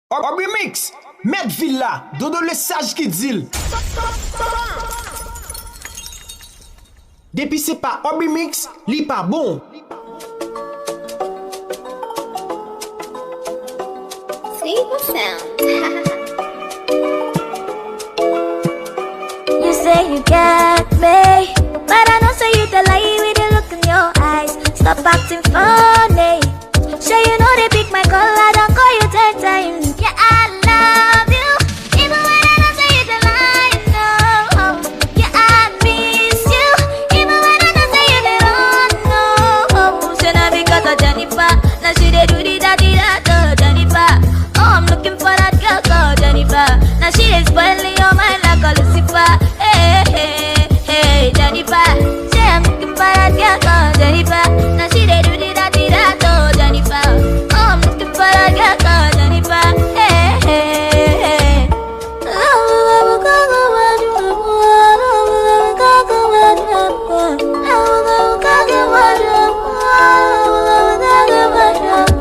R-bmixx, mettre villa, dodo le sage qui dit. Depuis c'est pas R-bmixx, li pas bon. You say you got me, but I know say you the lie with the look in your eyes. Stop acting funny. Sure you know they pick my call, I don't call you 10 times. Yeah, I love you, even when I don't say you the lie. No, yeah, I miss you, even when I don't say you the wrong. No, so now because of Jennifer, now she they do the da Jennifer. Oh, I'm looking for that girl called Jennifer. Now she is spoiling your mind like a Lucifer. Hey, hey, hey, Jennifer. Say I'm looking for that girl called Jennifer. Now she they do the da Jennifer. Oh, I'm looking for that girl called Jennifer. Hey, hey, hey.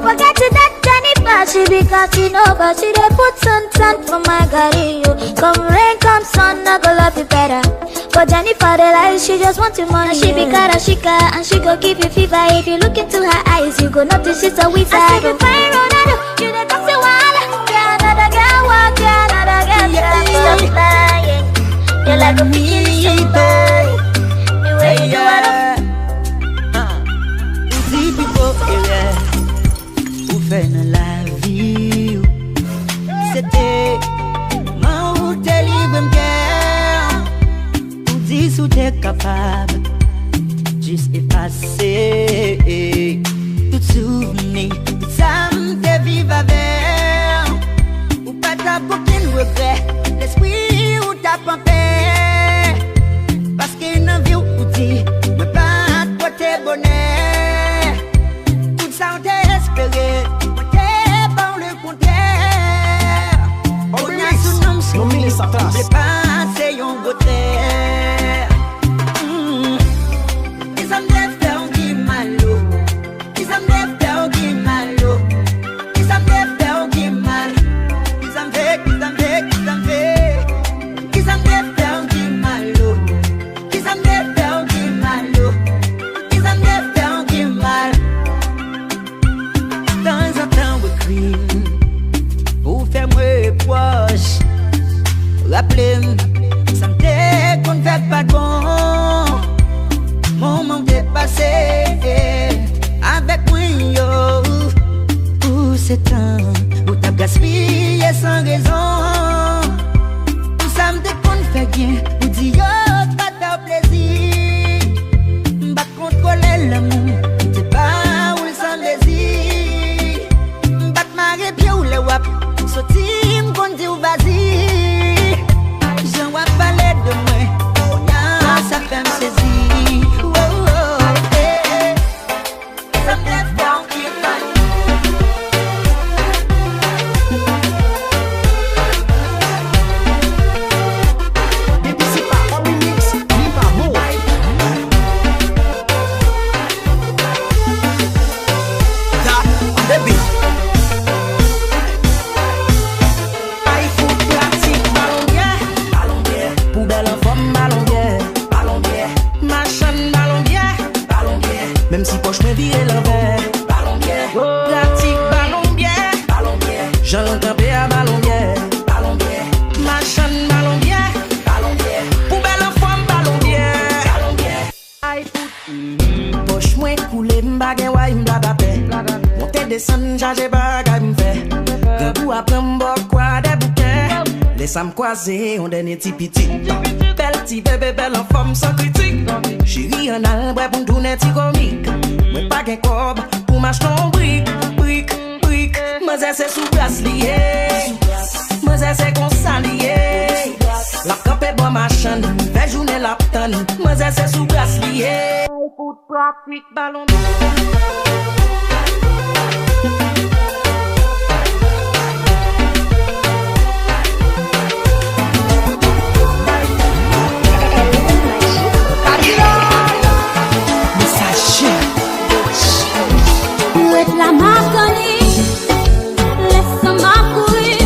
Forget it that Jennifer, she be cutting over. She dey put sun for my career. Come rain, come sun, I go love you better. But Jennifer, the lie, she just want your money. She be Karashika, and she go give you fever. If you look into her eyes, you go notice she's a wizard. I see you fine, Ronaldo, you the toxic one. Yeah, another girl walk, yeah, another girl stop lying. You're like a pigeon, the way you do it. Deep people, où fait la vie, c'était mon où t'es libre, m'guerre, où dis où t'es capable, juste effacer tout souvenir, tout ça m'te vive avec, ou pas t'as aucun regret, l'esprit où t'as pas paix, parce qu'il n'a vu où dit, mais pas toi t'es bonheur. Sans t'espérer, t'es bon le contraire. On a son nom sur lui, j'ai passé un beau terre. Ils ont des fleurs qui malo, ils ont des fleurs qui malo, ils ont des fleurs qui mal, ils ont fait, ils ont fait, ils ont fait, ils ont des fleurs qui malo, ils ont des fleurs qui malo, ils ont des fleurs qui mal. Dans un temps de crime, pour faire moi proche, rappelez-moi, ça me dit qu'on ne fait pas de bon. Mon moment dépassé, avec moi, yo, pour ces temps, où t'as gaspillé sans raison. Tout ça me dit qu'on ne fait rien, où dit yo, pas de plaisir. M'bat contrôler l'amour, t'es pas où le sans désir. M'arrête bien ou le wap, sorti m'gon dit ou vas-y. J'en wap parler de moi, on a ça fait m'saisir. Oh oh, eh, ça me lève down qui mal. Depuis c'est pas R-bmixx, li pas bon. Même si poche me vire l'envers, ballon bière, pratique ballon bière, ballon bière, j'entends à ballon bière, ballon bière, machin ballon bière, ballon bière, poubelle en forme ballon bière, ballon bière. Aïe foot, poche moi coulé m'bagay ouais m'blabapé, monter descendre charger bagay m'fait, d'un coup après m'bok quoi des bouquets, laisse m'croiser on dernier petit petit. Belle petit bébé belle en forme sans critique. Chérie en albre pour tourner petit comique. Moi pas qu'un cob pour m'acheter un brique. Moi c'est sous glace lié. Moi c'est qu'on s'allié. La cape bon machin. Fait journée la tonne. Moi c'est sous glace lié. Pour pratique ballon. La marconi, laisse ma courir.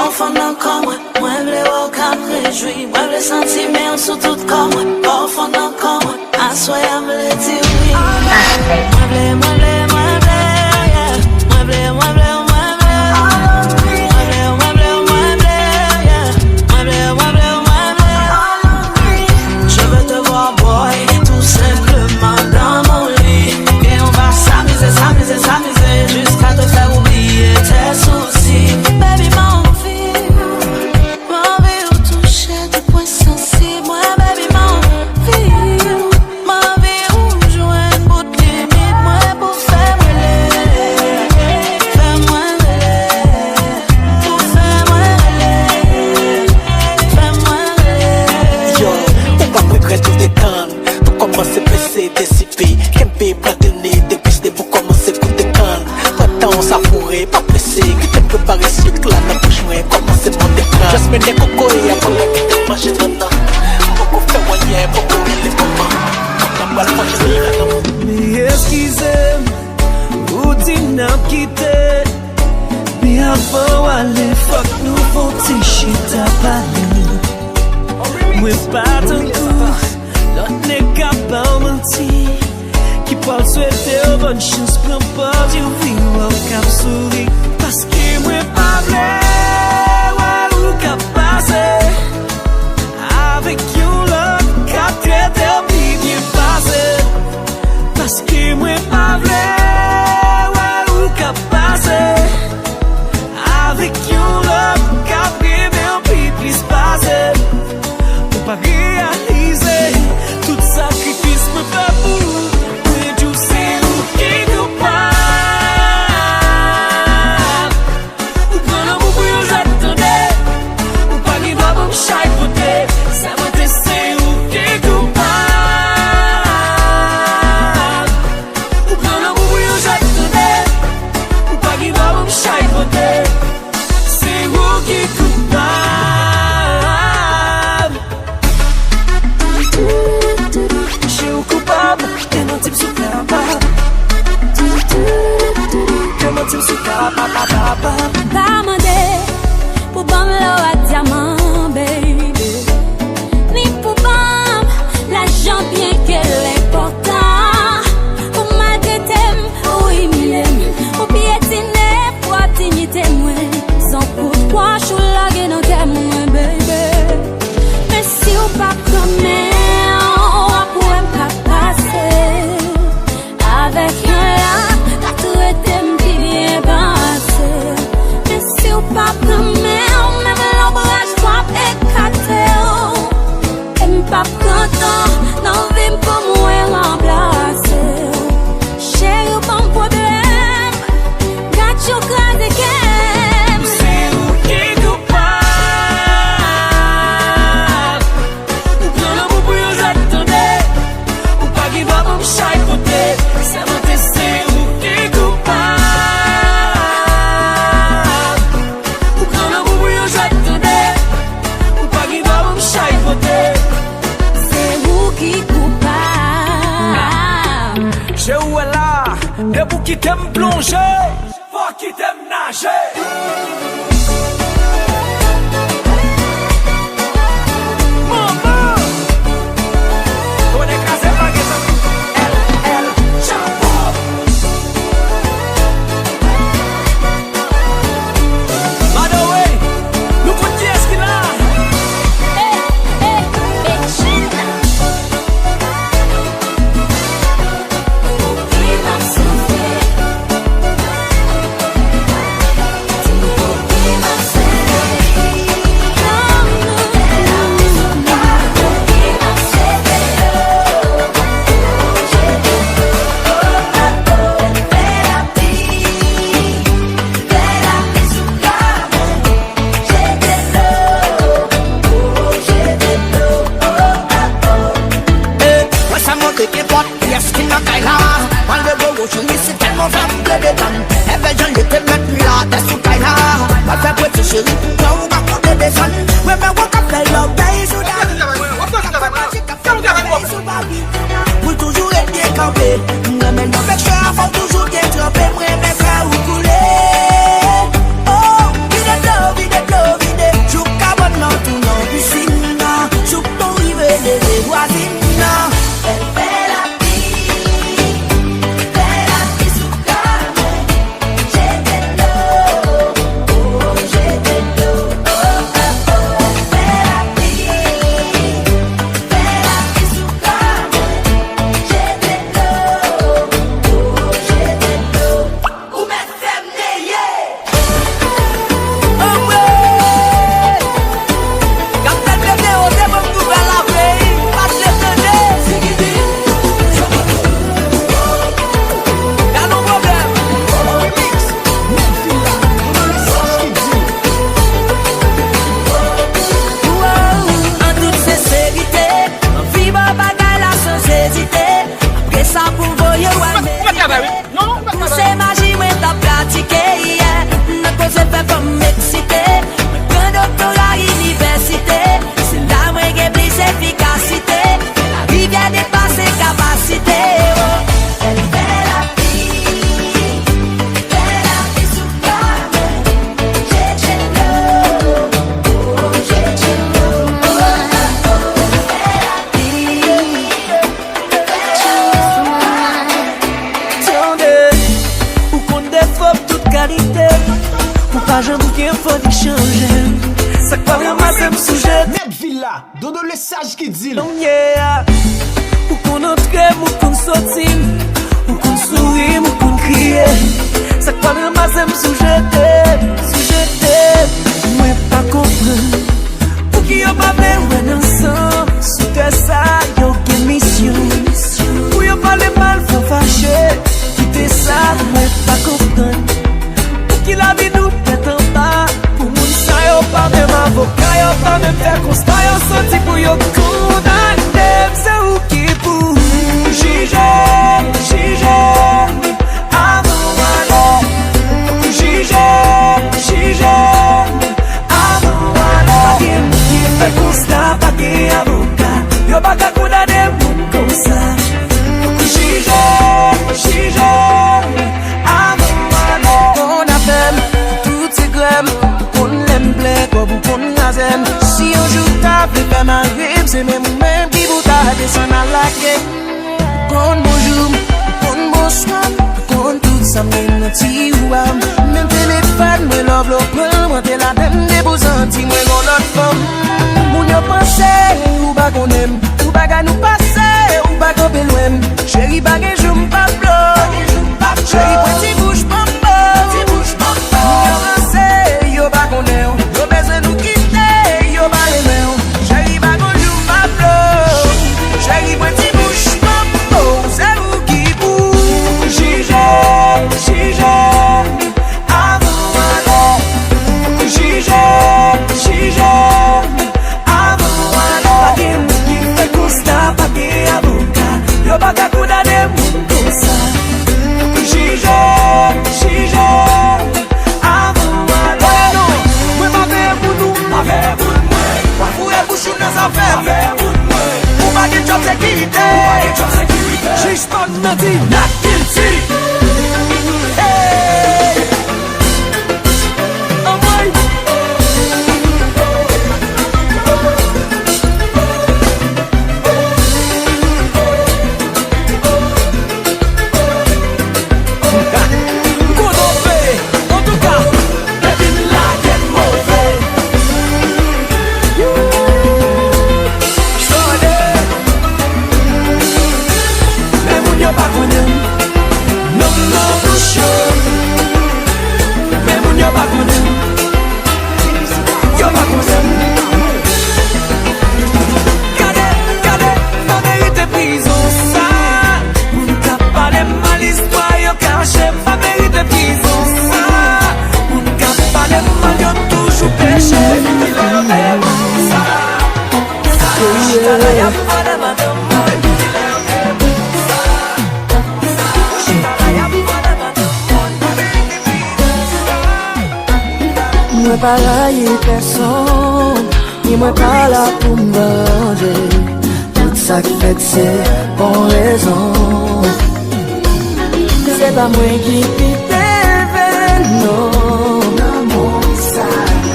Parfois encore moi vle au cap réjoui, moi vle sentiments sous tout corps. Parfois encore moi, assoya me le dire oui. Moi vle je veux te voir boy, tout simplement dans mon lit. Et on va s'amuser jusqu'à te faire oublier tes soucis. Baby, m'envie ou toucher tes points sensibles. Moi, baby, m'envie ou jouer une bout de limite. Moi, pour faire brûler, fais-moi brûler, pour faire brûler, fais-moi brûler. Yo, on va regretter tout déconne. Tout commence à baisser, déciper. Qu'un platonner, dépister pour commencer pour déconne. Pourtant, ça pourrait pas presser. Qui te prépare sucre là, n'a pas joué. Commencer mon déconne. Just mets des cocos et après la qui te marche maintenant. Beaucoup fait moyen, beaucoup les moments. Comme la balle, moi je vais là. Mais excusez, ou dit n'a quitté. Mais avant, allez, fuck nous, faut t'y shit à parler. Moi, pas tant coup, l'autre n'est capable de mentir. Qui parle souhaiter bonne chance, prends pas du vivre au cap souris. Parce que moi, pas vrai, ou cap passé. Avec you, l'autre, cap traité, bien passé. Parce que moi, pas vrai, ou cap passé. Avec you, l'autre, cap traité, bien passé. Pour pas réaliser tout sacrifice, me pas pour vous. Pas mandé pour bam à diamant, baby. Ni pour bam l'argent bien qu'elle est important. Pour ma thème, oui, m'aime. Pour piétiner, pour dignité, moi. Sans pourquoi je suis là, que non t'aime, moi, baby. Mais si ou pas comme on pourrait pas passer. Avec un là, t'as tout été bien passé. Mais si ou pas comme même l'ombrage va éclater. Et m'pas content, non vim pour moi remplacer. Chérie, ou pas problème, got you glad again. C'est où qui est coupable. Ou prends le bout pour nous attendre. Ou pas qui va pour me chahipoter. C'est mon test, c'est où qui est coupable. Ou prends le bout pour nous attendre. Ou pas qui va pour me chahipoter. C'est vous qui coupable. Je où est là, de vous qui t'aime plonger, faut qui t'aime nager. Maman, on est cassé par elle, chapeau. By the way, nous faut qui est-ce qu'il a? vie changer. Ça quoi ramasser me sujet. Net Villa, dodo le sage qui dit. Yeah. Ou qu'on entre, ou qu'on sortit, ou qu'on sourit, ou qu'on crie. Ça quoi ramasser me sujet. Moi pas comprendre. Pour qui y'a pas besoin ensemble. Sous tes ça, y'a aucune mission. Pour y'a pas les mal, faut fâcher. Quitter ça, moi pas comprendre. Pour qui la vie nous tête en bas. Pour moun ça, y'a pas même avocat, y'a pas même faire constat. Y'a senti pour y'a condamné. C'est où qui pour juger. Avant aller. Juger. Avant aller. Fait constat, pas de avocat. Y'a pas qu'à condamner moun comme ça. Juger. Avant aller. On appelle toutes ces glèmes. Pour qu'on l'aime plaît, pour qu'on l'azème. Si un jour t'as fait faire ma rime, c'est même qui vous t'a descendu à la quai. Qu'on bonjour, qu'on bonsoir, qu'on tout ça mène un petit ouam. Même téléphone, me love l'open, moi t'es la même déposante, moi mon autre femme. Moun yo pense, ou pas qu'on aime, ou pas qu'à nous passer, ou pas qu'on loin. Chérie, pas que je m'pas blow, chérie, petit bouche mambo, moun yo pense, yo pas qu'on aime, yo besoin nous quitter, yo pas les mains. Chérie, pas qu'on joue m'pas blow, chérie, petit bouche mambo, c'est vous qui bouge, juger. Avant aller, juger. Avant aller, qui fait constat, pas de avocat. Yo pas qu'à condamner moun comme ça. Juger. Avant aller, non, moi pas faire pour nous, pas faire pour moi. Pour les bouchons dans affaires, faire pour moi. Pour pas de job sécurité, juste pas de mentir, not guilty. Moi pas là y personne, ni moi pas là pour me venger. Tout ça qui fait c'est pour raison. C'est pas moi qui t'éveille, non.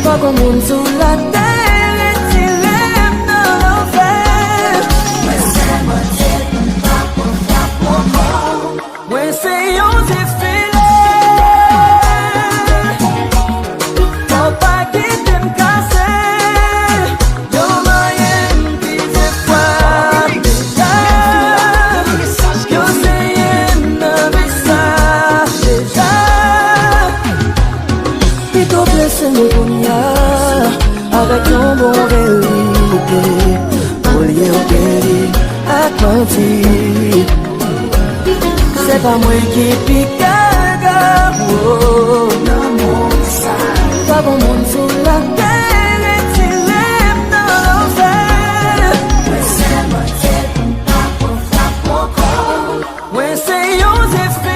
Pas comme on sous la terre et tu l'aimes dans l'enfer. Ouais c'est moi t'aime pas pour faire pour. Ouais c'est on s'est avec ton bon vérité, au lieu de Atlantique. C'est pas moi qui pique, oh, non, pas bon monde sur la terre et tu l'aimes dans l'enfer. Ouais, c'est moi t'aime pas pour faire pour quoi. Ouais, c'est on s'est fait.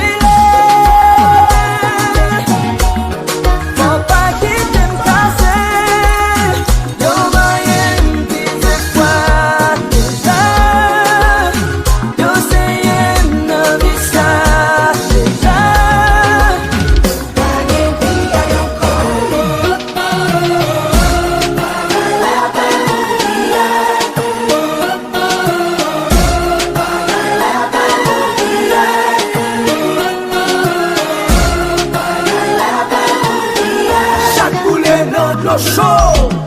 no show.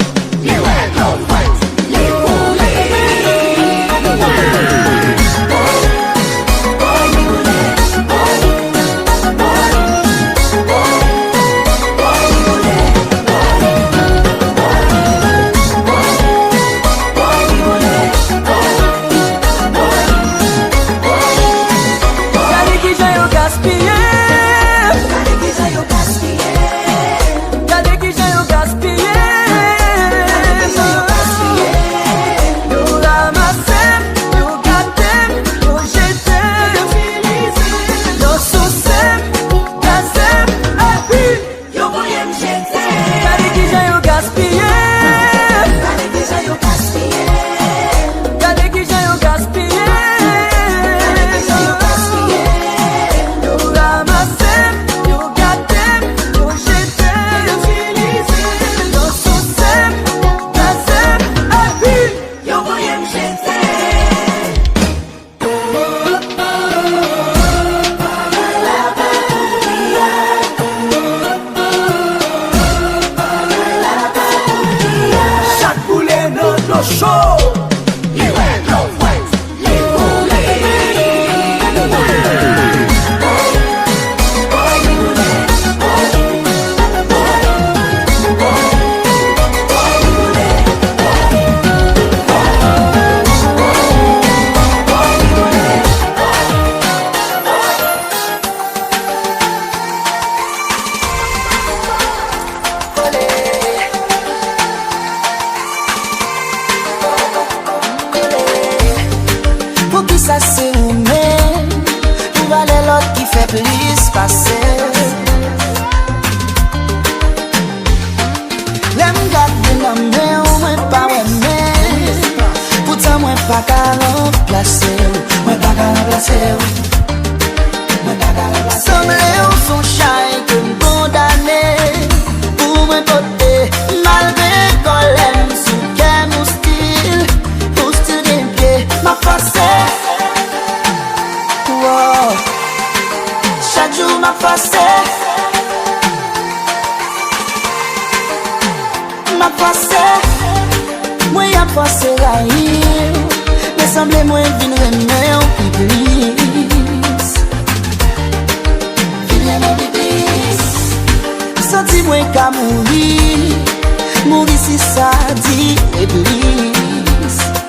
Mouri si Sadji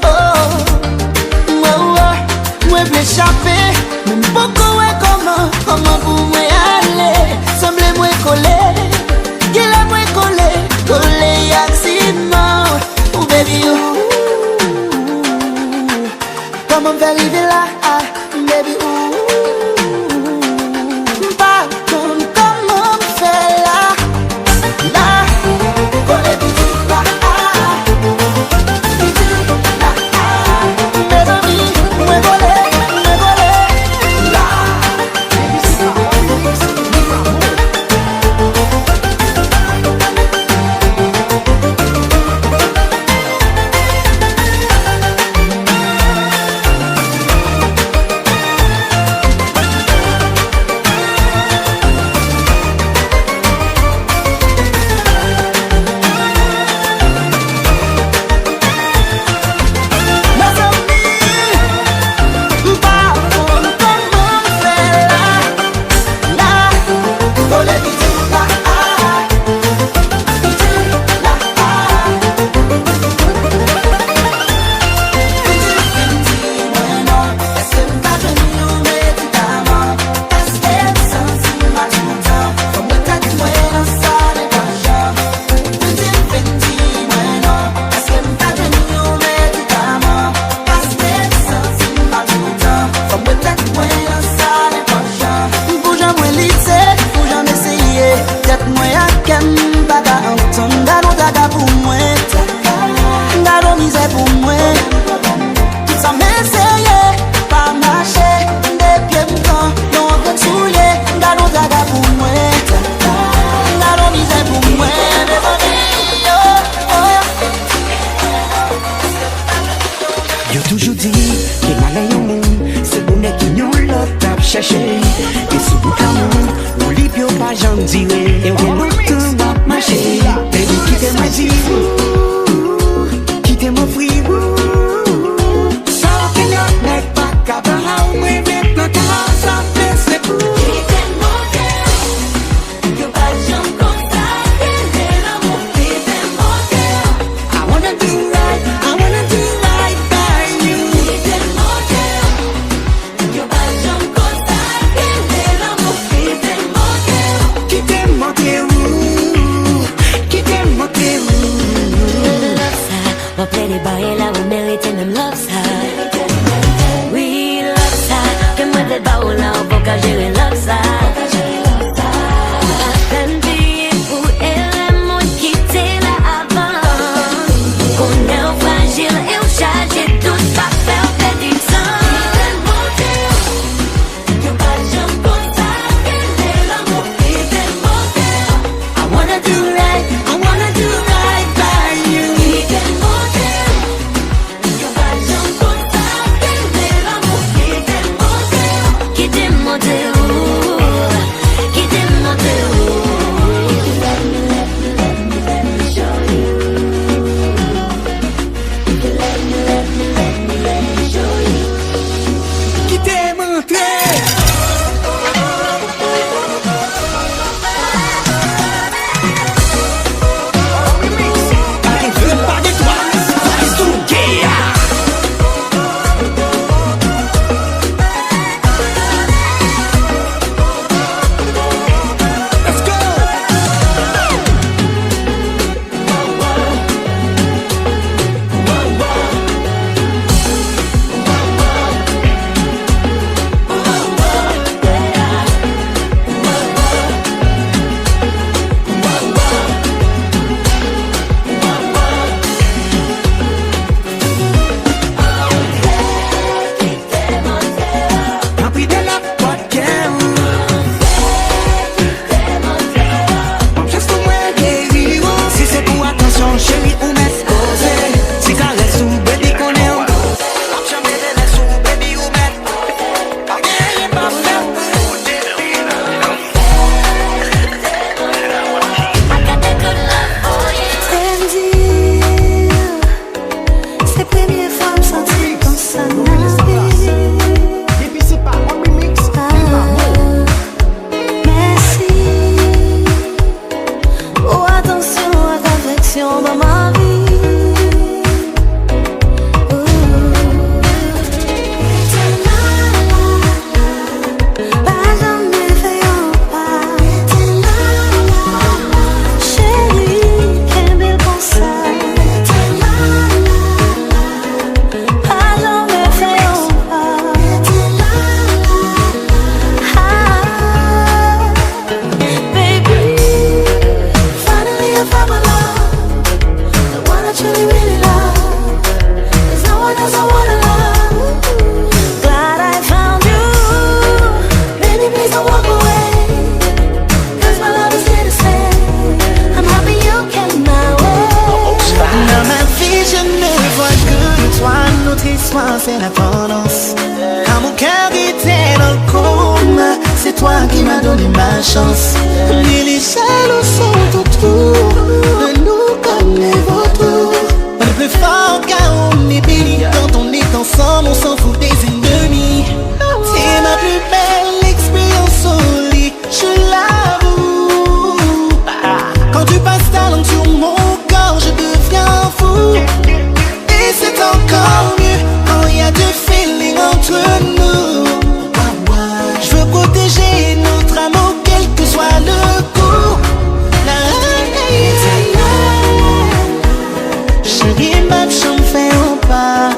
oh, mwen vle chape, mwen poko we comment pou mwen ale. Semble mwen kole, gila mwen kole yak siman. Oh baby oh, comment m'fè rive la, baby oh. Par contre, comment m'fè la. triste, moi c'est la tendance. Quand mon cœur était dans le coma, c'est toi qui m'as donné ma chance. Mais les jaloux sont autour de nous comme les vautours. On est plus fort car on est béni. Quand on est ensemble, on s'en fout des ennemis. C'est ma plus belle expérience au lit, je l'avoue. Quand tu passes ta langue sur mon corps, je deviens fou. Et c'est encore mieux quand il y a du feeling entre nous. Je veux protéger notre amour, quel que soit le coup. Chérie, ma chambre fait un pas.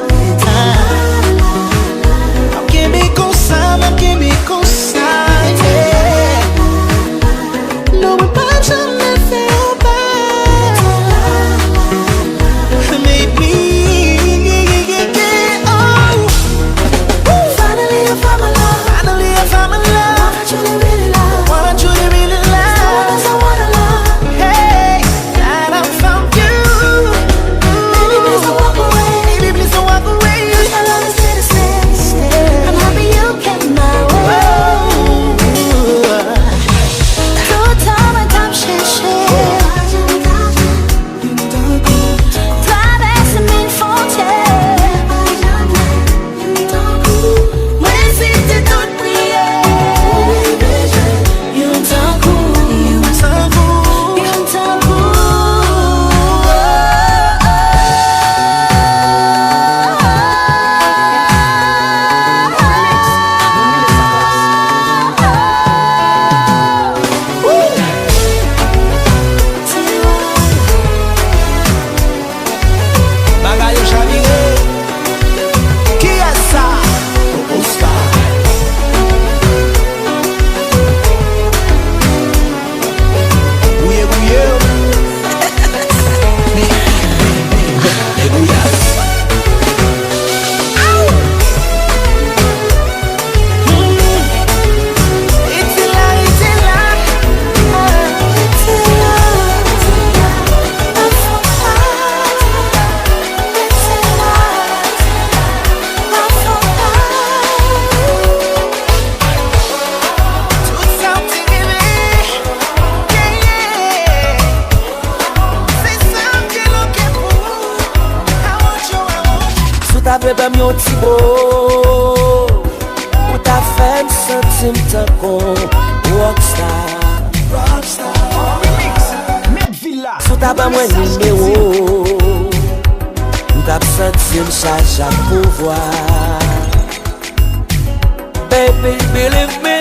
Baby, believe me,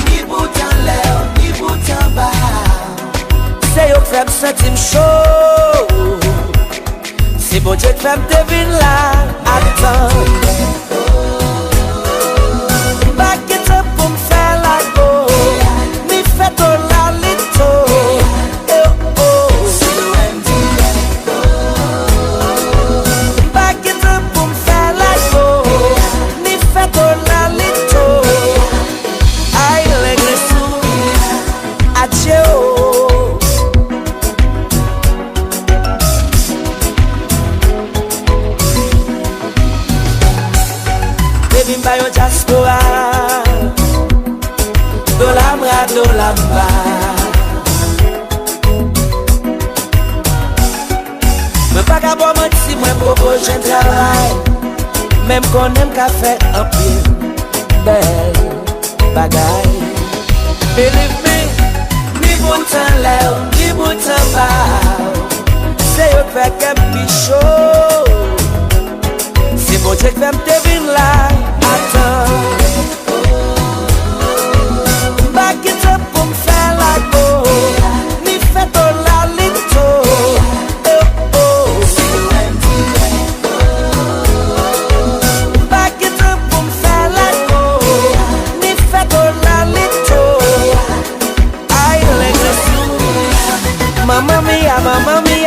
ni bout en l'air, ni bout en bas. c'est yo femme sentim chaud. C'est bon Dieu que femme devine là. Attends, back it up pour me faire la go. Mi fait ton la lito. Back it up pour me faire la go. Mi fait ton la lito. Aïe, les gressous, adieu. Baby, yo diaspora, do lamba. Me pa ka bon menti, mwen propose un travail. Même qu'on aime qu'à faire un pile belle bagaille. Believe me, ni bon temps l'air, ni bon temps bas. C'est yo fait qu'un pichot. C'est bon Dieu que fait me devine là. Attends, back it up pour me faire la go. Ni fait ton la lito. Back it up pour me faire la go. Ni fait ton la lito. Aïe, les gressous. Mamma mia, mamma mia.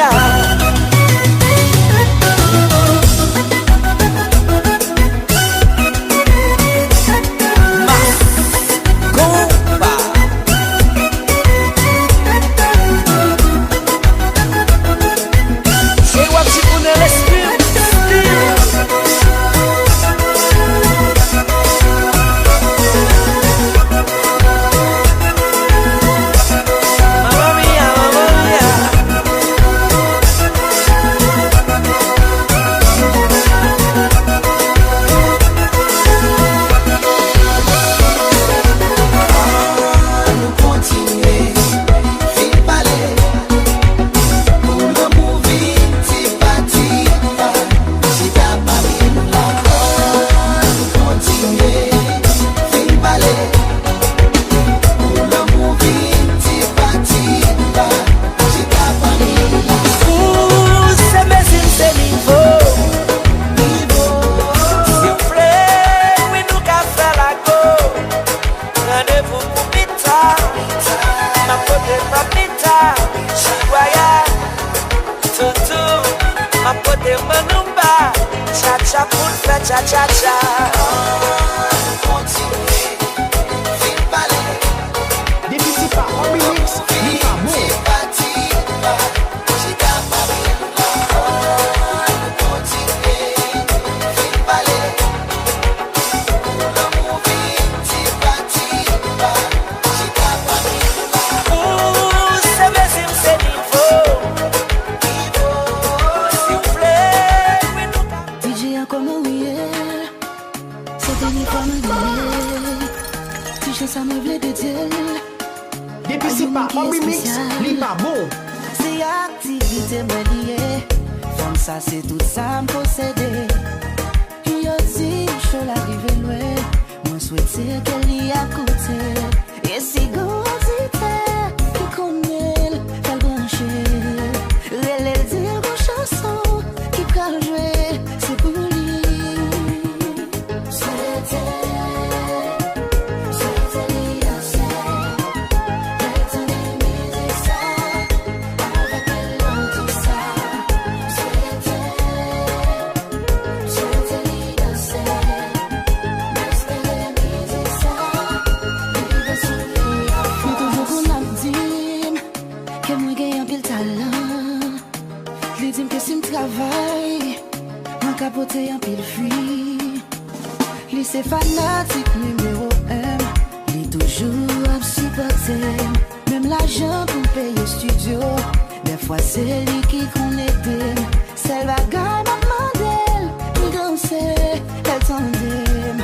ma pote manumba, cha-cha pour le faire cha-cha-cha. Continuez, fil balai. Depuis c'est pas abone, lien, ça me voulait de Dieu. Depuis c'est pas abone, lien, bon. C'est activité liée. Comme ça c'est tout ça me posséder. Yo dit je l'arrive loin. Moi souhaiter qu'elle y a côté. Et si grandité qui connaît qu'elle branché. Elle dit une chanson qui peut jouer. C'est pour lui. Capoter un pile fui. Lui c'est fanatique numéro 1. Lui toujours à supporter. Même l'argent pour payer studio. Des fois c'est lui qui connecte. C'est la gagne maman d'elle. Nous danser, elle tendait.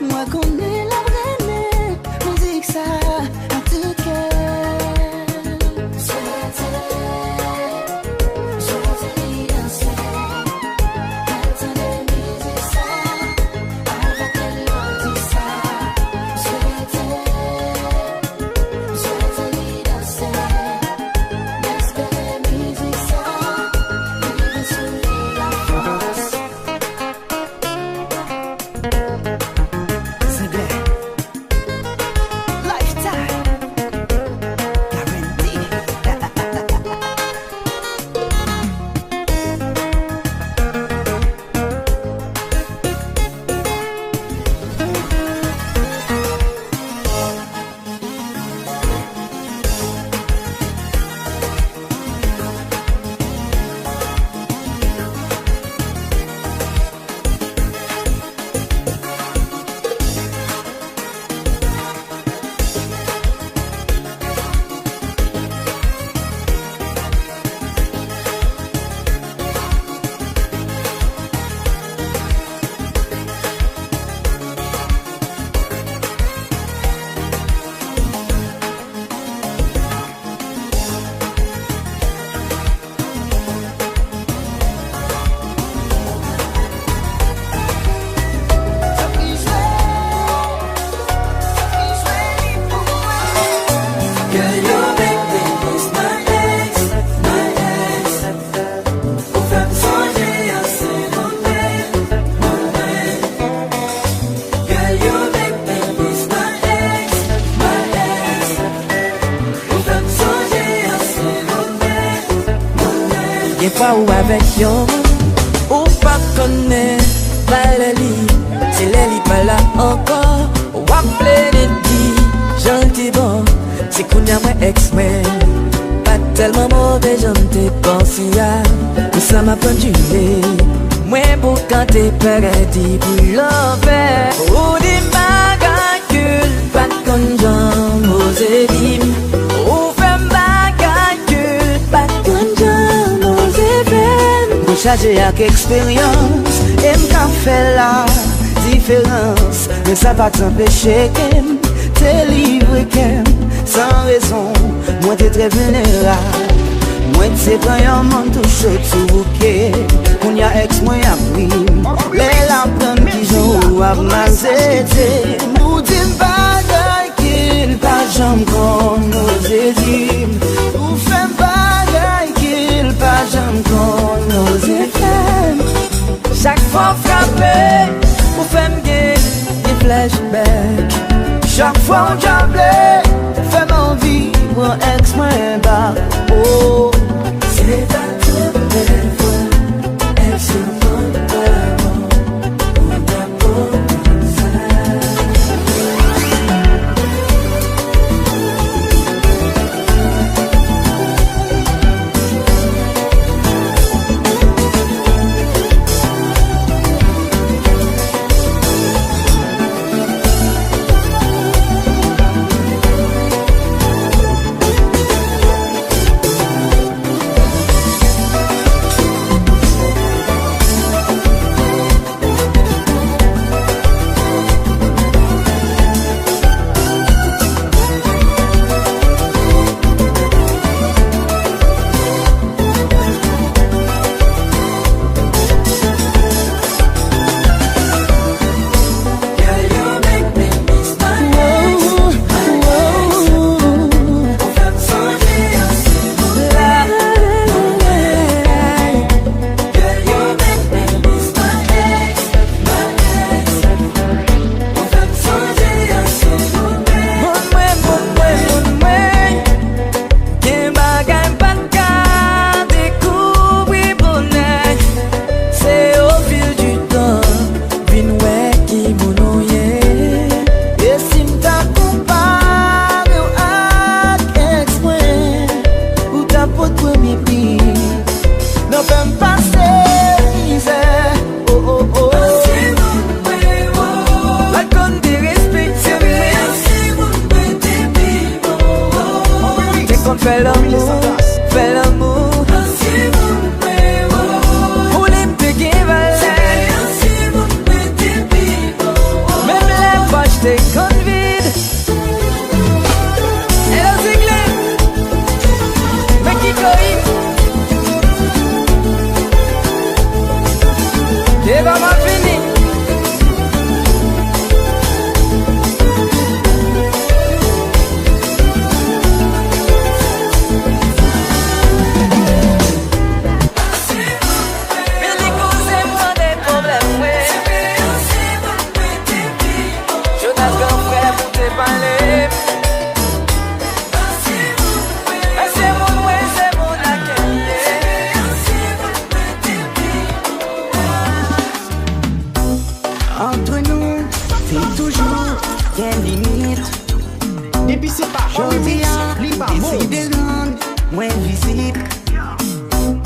Moi connais la vraie. On dit que ça en tout cas. Ou avec yon, ou pas connaît Valérie, si l'elle pas là encore, ou appelé de dit, gentil bon, si qu'on y a moi ex-men, pas tellement mauvais, j'en pensé à, tout ça m'a pendulé, moi pour quand t'es perdu pour l'enfer, ou des magacules, pas de conjoint, aux édimes, ou fait magacules, pas de conjoint. Chargé avec expérience, et m'ka fait la différence. Mais ça va t'empêcher qu'aime, t'es libre qu'aime, sans raison. Moi t'es très vulnérable, moi t'es pas un monde tout chaud sous bouquet. Qu'on y a ex, moi y'a prime, les lampes qui jouent à mazété. Nous disons pas qu'il pas jamais qu'on nous édime. Nous faisons pas qu'il pas jamais qu'on nous édime. Chaque fois frappé, vous faites des flashbacks. Chaque fois on jamblé, fait mon vie, mon ex moi bas. Oh, c'est ta toute belle fois. non fais m'passer misère. Oh oh oh. La conne des respectés. T'es qu'on fait l'amour, fait l'amour. Pour les pégués valets. Même les poches t'es qu'on vide. Et la ziglé, mais qui coït. Et va ma fini. Entre nous, c'est toujours des limites. Depuis c'est pas Je dis décide de rendre moins visible.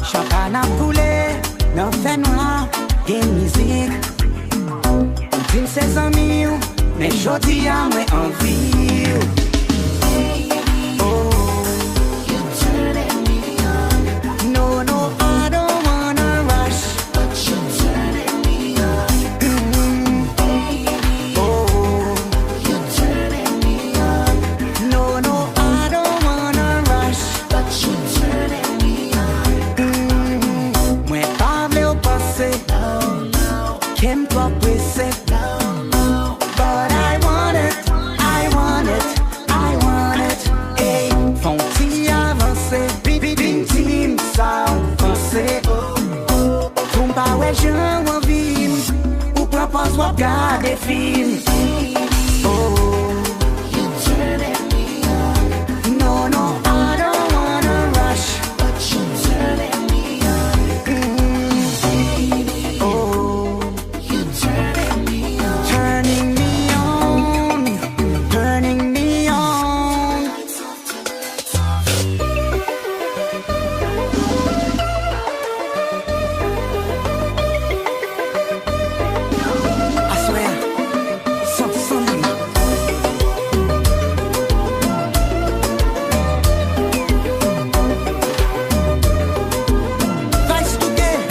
Champagne à poulet, dans fait noir, des musique. On dit ses amis, mais je dis à moi envie. No, no, I don't wanna rush. No, no, I don't wanna rush. Mwen pa vle ou pase, kem pa presse. But I want it, I want it, I want it. Hey, fon ti avanse, bin tim sa ou pense. Tou mpa we jan wavim, ou propose wap gade film. No, no, I don't wanna rush. Turning me on. I swear, something. Vice together.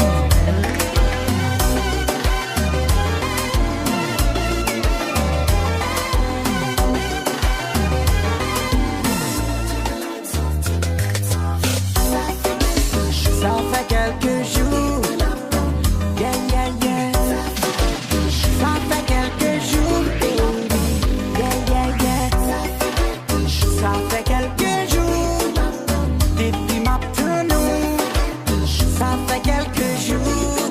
Ça fait quelques jours, yeah, yeah, yeah. Ça fait quelques jours, baby, yeah, yeah, yeah. Ça fait quelques jours, depuis ma tenue. Ça fait quelques jours,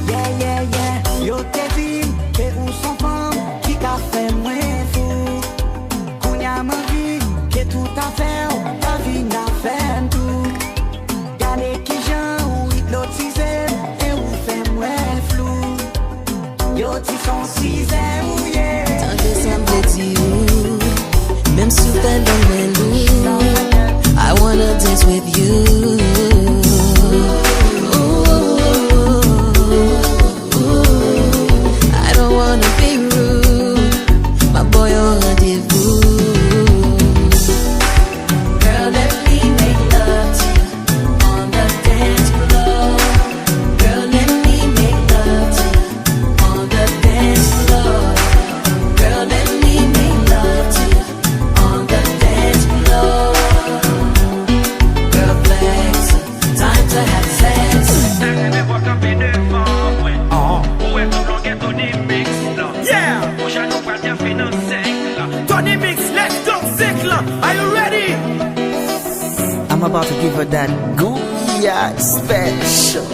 yeah, yeah, yeah. Yo te dit, que où sont femmes qui t'a fait moins fou. Qu'on y a ma vie, que tout a fait, ta vie n'a fait tout. Gade ki jan ou hypnotize, et ou fait moins flou. Yo ti son size ou yeah. Tant que ça me dit même si t'es dans mes loups, I wanna dance with you. I don't wanna be rude, my boy on rendezvous. Girl, let me make love to you on the dance floor. Girl, let me make love to you on the dance floor. Girl, let me make love to you on the dance floor. Girl, flex, time to have sex. Yeah! Tony Mix, let's go, Zikla. Are you ready? I'm about to give her that Goya special.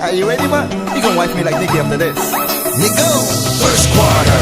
Are you ready, man? You gonna wipe me like Nicky after this. Nico, first quarter.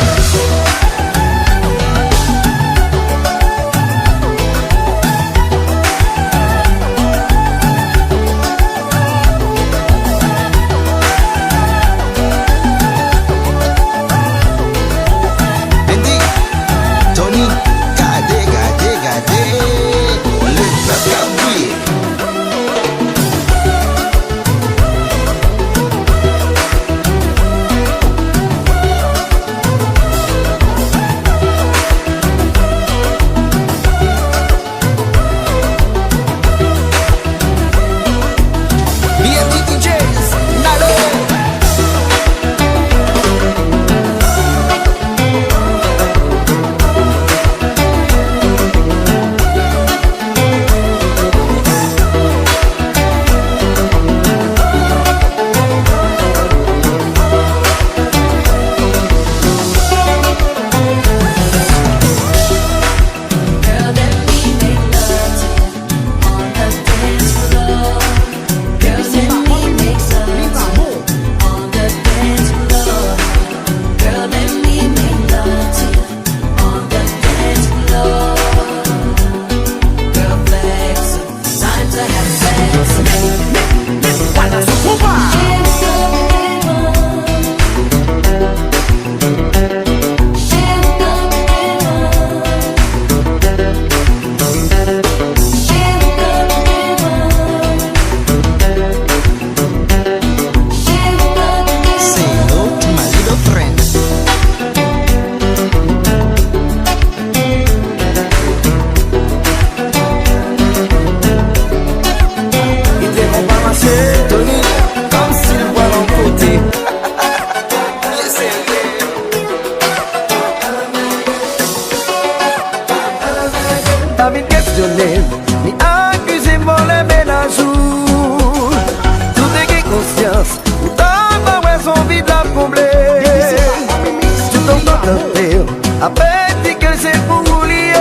Appétit que c'est pour oublier.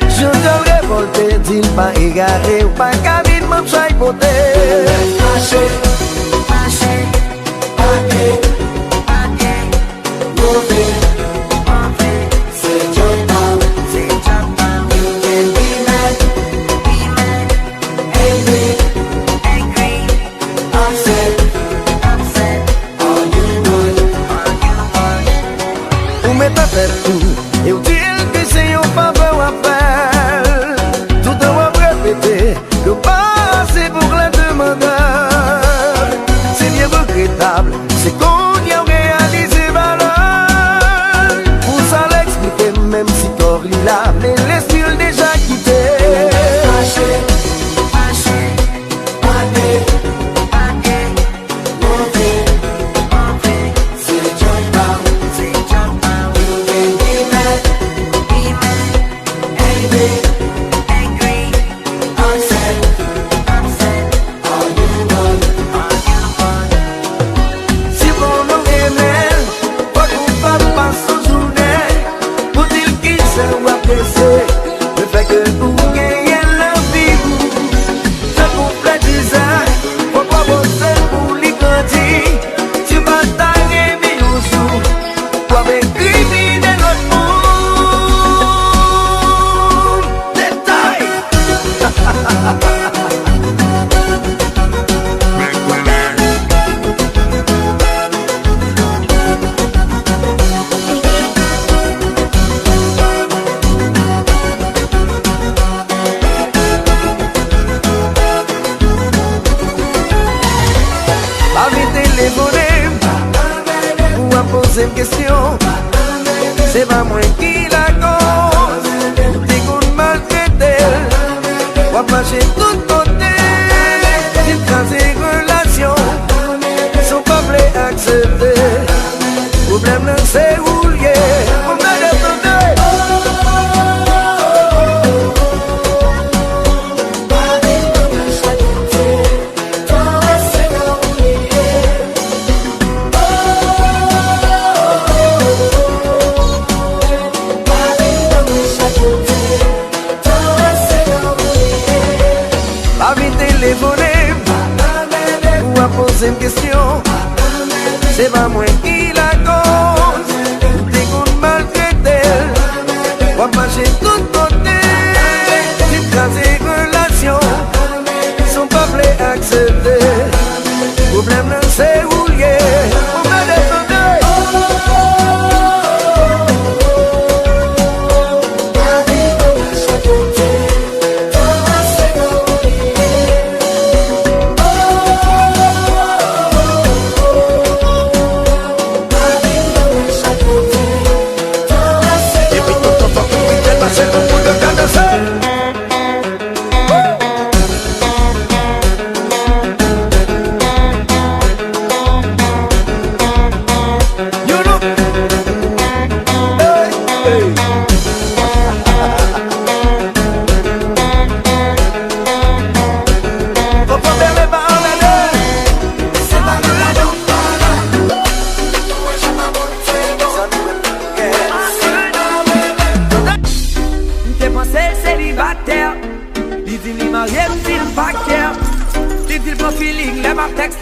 Je te révolté, dis pas égaré, ou pas cabine, m'en sois hypothé. Fâché, fâché, paquet, paquet, mauvais, mauvais, c'est John Brown, c'est John Brown. You can be mad, angry, angry, upset, upset, all you want, ou met ta tête tout, et ou dire que c'est un faveur à faire. Tout le monde répéter, que passer pour la demandeur. C'est bien regrettable, c'est qu'on y a réalisé valeur. Pour ça l'expliquer, même si t'aurais là, mais l'esprit déjà quitté. Fâché, fâché, paquet, paquet, mauvais, mauvais, c'est John Brown, c'est John Brown. You can be mad, angry, angry, upset, upset, all you want, all you want. Si vous nous aimez, pas coupable par son journée, pour dire qu'il s'est apprécié, le fait que vous gagnez la vie, ça vous plaît déjà, pourquoi vous êtes pour les grandir, tu vas t'arrêter au sous, pour avec lui de notre monde, détail. Pas téléphoner ou à poser une question. C'est pas moi qui la cause. T'es qu'on maltraité, on va marcher tout côté. Une tracée relation, sont pas prêts à accepter. Problème là c'est où lié. On va défendre. Pas vite téléphoner ou à poser une question. C'est pas moi qui la cause. T'es qu'on maltraité, on va marcher tout côté. Une tracée relation, sont pas prêts à accepter. Problème là c'est où lié. On va défendre.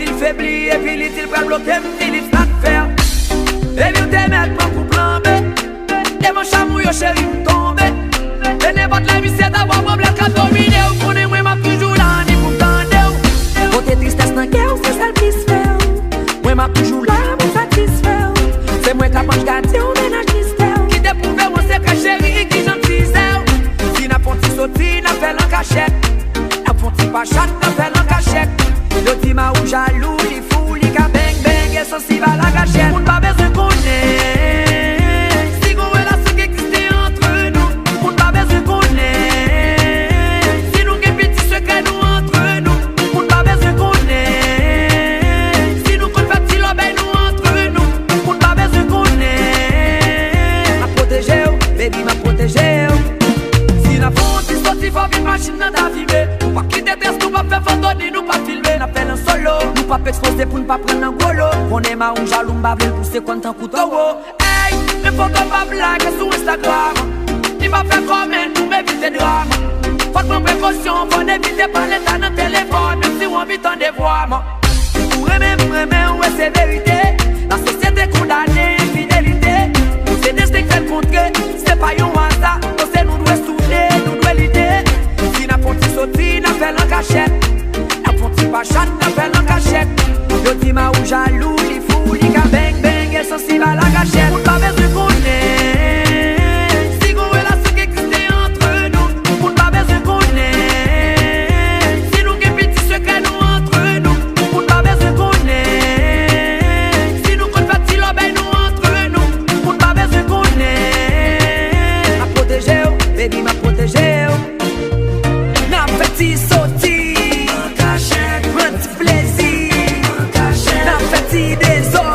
Il faiblit et puis il va bloquer, il va te faire. Et lui te mettre pour plomber. Et mon chamou yo chéri me tombe. Et n'importe la vie c'est d'avoir problème qu'à dominer. Vous connaissez moi m'a toujours là ni pour tendre. Côté tristesse dans cœur c'est ça qui se fait. Moi m'a toujours là pour satisfaire. C'est moi qui mange gâteau on ménage mystère. Qui te prouve mon secret chéri qui gentil zèle. Si n'a pas petit sauté n'a fait l'en cachette. N'a pas petit pachat n'a fait l'en cachette. Yo ti ma ou jaloux, li fou, li ka beng beng, et sensible à la gâchette. Moun pa besoin connaître si gon relation qui existe entre nous. Moun pa besoin connaître si nous gen petit secret nous entre nous. Moun pa besoin connaître si nous kon fait petit lobby nous entre nous. Moun pa besoin connaître. M'a protégé, baby m'a protégé. Si la fonte est sortie, faut vite machine dans ta vie. Ou pas quitter test, nous pas faire photo, ni nous pas filmer. N'appelle un solo, nous pas exposer pour ne pas prendre un gros lot. On est ma ou jaloux, m'bavle pousser contre un couteau. Hey, Hey, il faut qu'on va blaguer sur Instagram. Il va faire comment pour m'éviter de drame. Faut prendre précaution, faut n'éviter pas l'état de téléphone, même si on vit en dévoiement. Pour aimer, ouais c'est vérité. La société condamnée, infidélité. C'est des sticks qu'elle contre, c'est pas yon hasard. Donc c'est nous doit souder, nous doit l'idée. Si n'a pas de sauter, n'a fait en cachette. N'a pas de pachat, n'a fait en cachette. Yo dis ma ou jaloux, li fou, li ka bang bang, elle sensible à la gâchette. Pour pas besoin qu'on est. Si qu'on relation qui existe entre nous, pour pas besoin qu'on est. Si nous qui petit secret nous entre nous, pour pas besoin qu'on est. Si nous qu'on fait si l'obéi nous entre nous, pour pas besoin qu'on est. M'a protégé, baby m'a protégé. N'a petit sauti, un petit plaisir. N'a petit des hommes.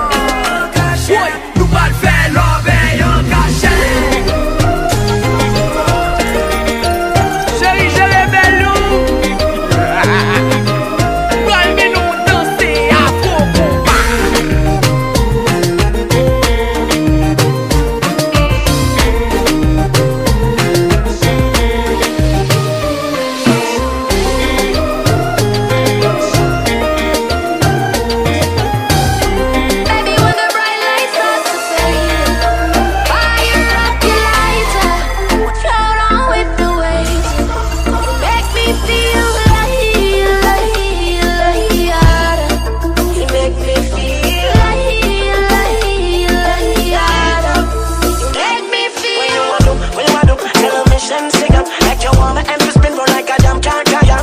Oui, nous pas le faire l'obéi en cachette. Chérie, je révèle nous. Prenez nous danser à faux combat. Baby, when the bright lights start to fade, fire up your lighter, float on with the waves. Make me feel like you make me feel like make me feel. What you wanna do? Mission sing up like you wanna and to spin round like a damn car tire.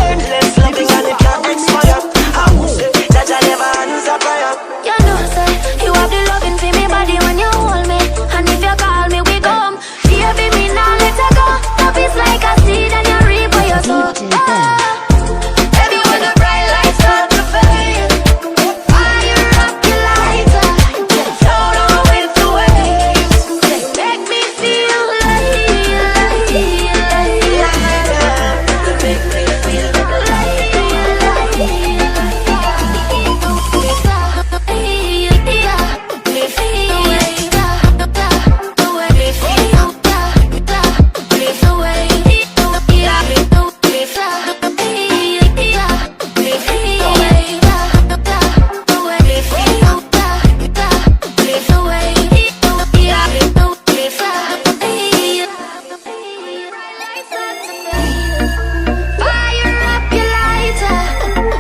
Endless loving and it can't expire. I will say that I never answer prayer. You know, say you have the loving for me body when you hold me, and if you call me, we come. Baby, me now let her go. Love is like a seed and you reap what you sow. Baby, when the bright lights start to fade, fire up your lighter, float on with the waves. Make me feel like make me feel Fire up your lighter,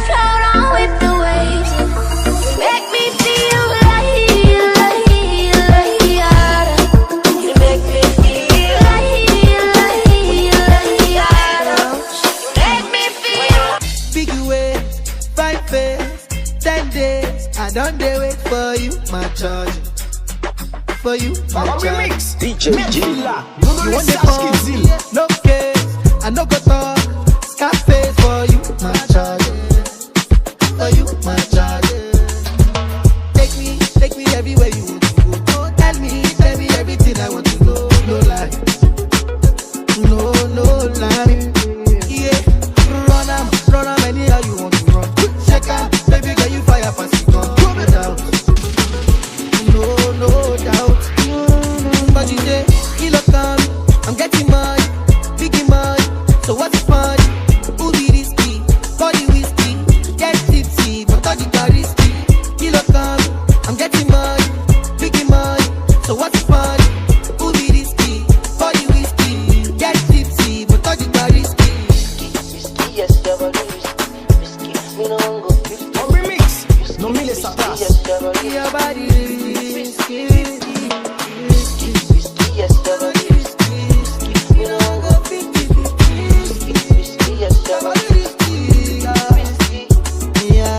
float on with the waves. Make me feel like you make me feel make me feel. Big way, 5 days, 10 days. I done they wait for you, my charge. For you, my charge. DJ You want the phone? No case, I no go talk. Scarface for you, my charge. For you, my charge. Take me everywhere you want to go. Tell me everything I want to know. No lie, no lie. Yeah, run am anyhow you want to run. Check out, baby girl, you fire for sick gun. No doubt, no doubt. But you say, kilo come, I'm getting money, biggie money. So what's the fun? Who be risky? For the whiskey, get tipsy, but all the car risky. Kilo come, I'm getting money, biggie money. So what's the fun? Who be risky? For the whiskey, get tipsy, but all the car risky. Risky, yes, never risky. Me no go 50. R-bmixx, no mille sa place. Yes, never Your body risky. risky, yes, never risky. Me no go 50. Risky, yes, never risky. Yeah,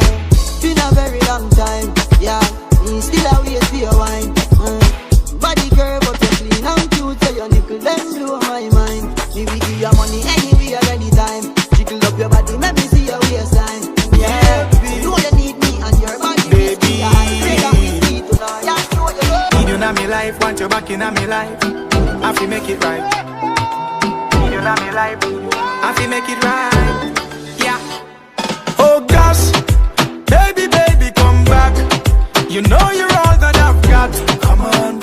been a very long time. Yeah, me still a wait for your wine. Body girl, but you clean and cute, so your nipple them blow my mind. Me we give you money anywhere, anytime. Jiggle up your body, make me see your waistline. Yeah, you know you need me and your body. Baby. Yeah, I pray that we see tonight. Yeah, you know you love. Need you in my life, want you back in my life. I feel make it right. Need you in my life, I feel make it right. Yeah. Oh gosh, baby, come back. You know you're all that I've got. Come on,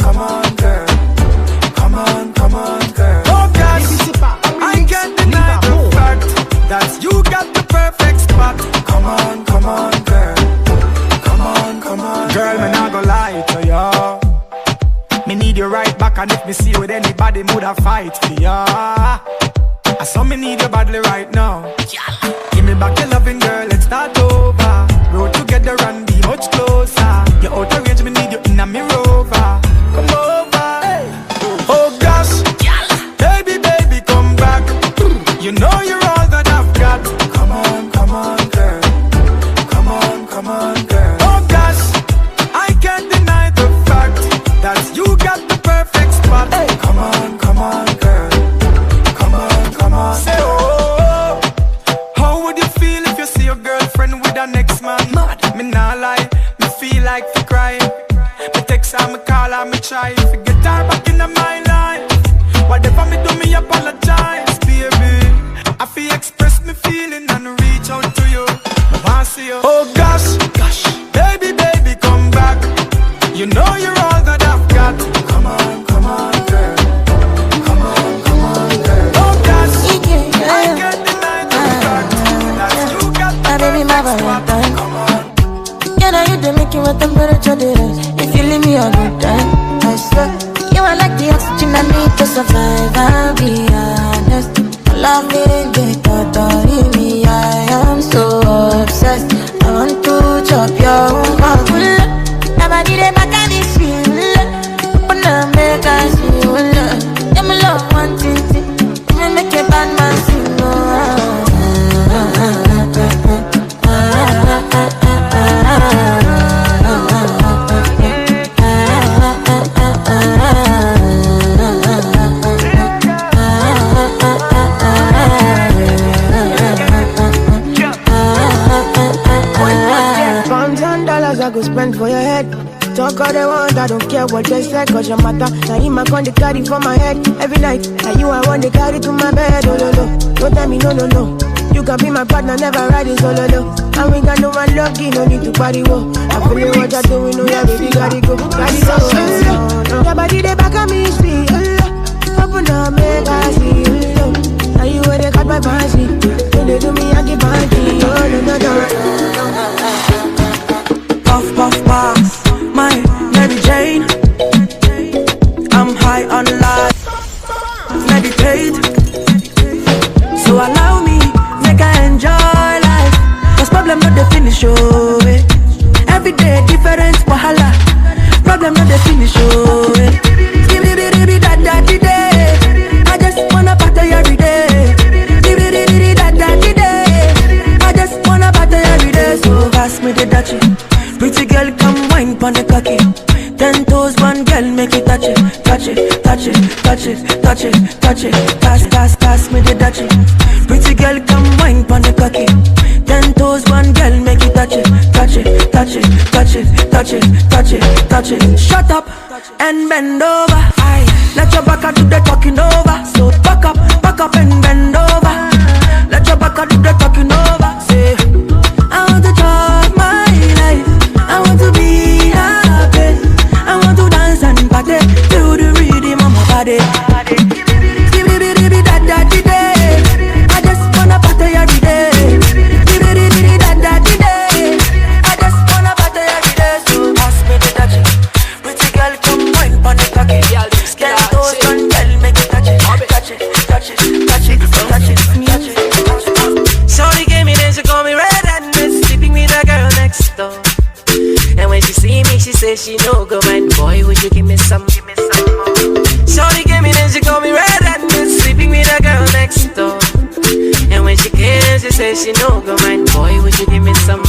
and if me see you with anybody, woulda fight for ya. I saw me need you badly right now. Give me back your loving, girl, let's start over. Road together and be much closer. You're out of range, me need you in a me rover. Come over, hey. Oh gosh, baby, baby, come back. You know you're all that I've got. Come on, girl. Come on, girl. Oh gosh, I can't deny the fact that you got the perfect spot. Hey. Come on, girl. Come on. Say oh, how would you feel if you see your girlfriend with her next man? Mad. Me nah lie, me feel like to cry. Me text her, me call her, me try to get her back in my life. Whatever me do, me apologize, baby. I feel express me feeling and reach out to you. I wanna see you. Oh gosh, baby, baby, come back. You know you're all that I've got. Come on, girl. Come on, girl. Oh gosh, I can't deny the fact that you got the baby, my Valentine. Come on. You know you do make it what temperature it is. If you leave me a good time, I swear. You are like the oxygen I need to survive. I'll be honest. Love me, totally me. I am so obsessed. I want to chop your heart. Nobody dey back at this feel. Open up, make us feel. Yeah, me love one thing. Me make a bad man sing. I go spend for your head. Talk all they want, I don't care what they say, cause your matter. Now you my con, they carry for my head every night. Now you I want, they carry to my bed. Oh no, don't tell me no. You can be my partner, never ride it solo. And we got no one lucky, no need to party, whoa. I feel like what you're doing, no, yeah, baby, gotta go. Your body, they back at me, see. Open up, make I see. Now you where they cut my fancy. When they do me, I give party. Oh no. Puff, pass, my Mary Jane. I'm high on life, meditate. So allow me, make I enjoy life. Cause problem not the finish, oh eh. Every day different wahala. Problem not the finish, oh eh. Skibidi-di-di-di-da-da-di-day. I just wanna party every day. Skibidi-di-di-da-da-di-day. I just wanna party every day. So pass me the dutchie. Pretty girl, come wine pon the cocky. 10 toes, one girl, make it touch it. Pass me the dutchie. Pretty girl, come wine pon the cocky. 10 toes, one girl, make it touch it. Shut up and bend over. Aye. Let your back do the talking over. So back up and bend over. Let your back do the talking over. Say, I want to talk my life. I want to be happy. I want to dance and party to the rhythm of my body. Skibidi-di-di-da-da-di-day. I just wanna party every day. Skibidi-di-di-da-da-di-day. I just wanna party every day. So pass me the dutchie. Pretty girl, come wine pon the cocky. Get those one girl, make it touch it. Shorty gave me then she call me red and sleeping with a girl next door. And when she see me, she says she no go mind. Boy, would you give me some more? Shorty gave me then she call me red and sleeping with a girl next door. And when she came, she says she no go mind. Boy, would you give me some?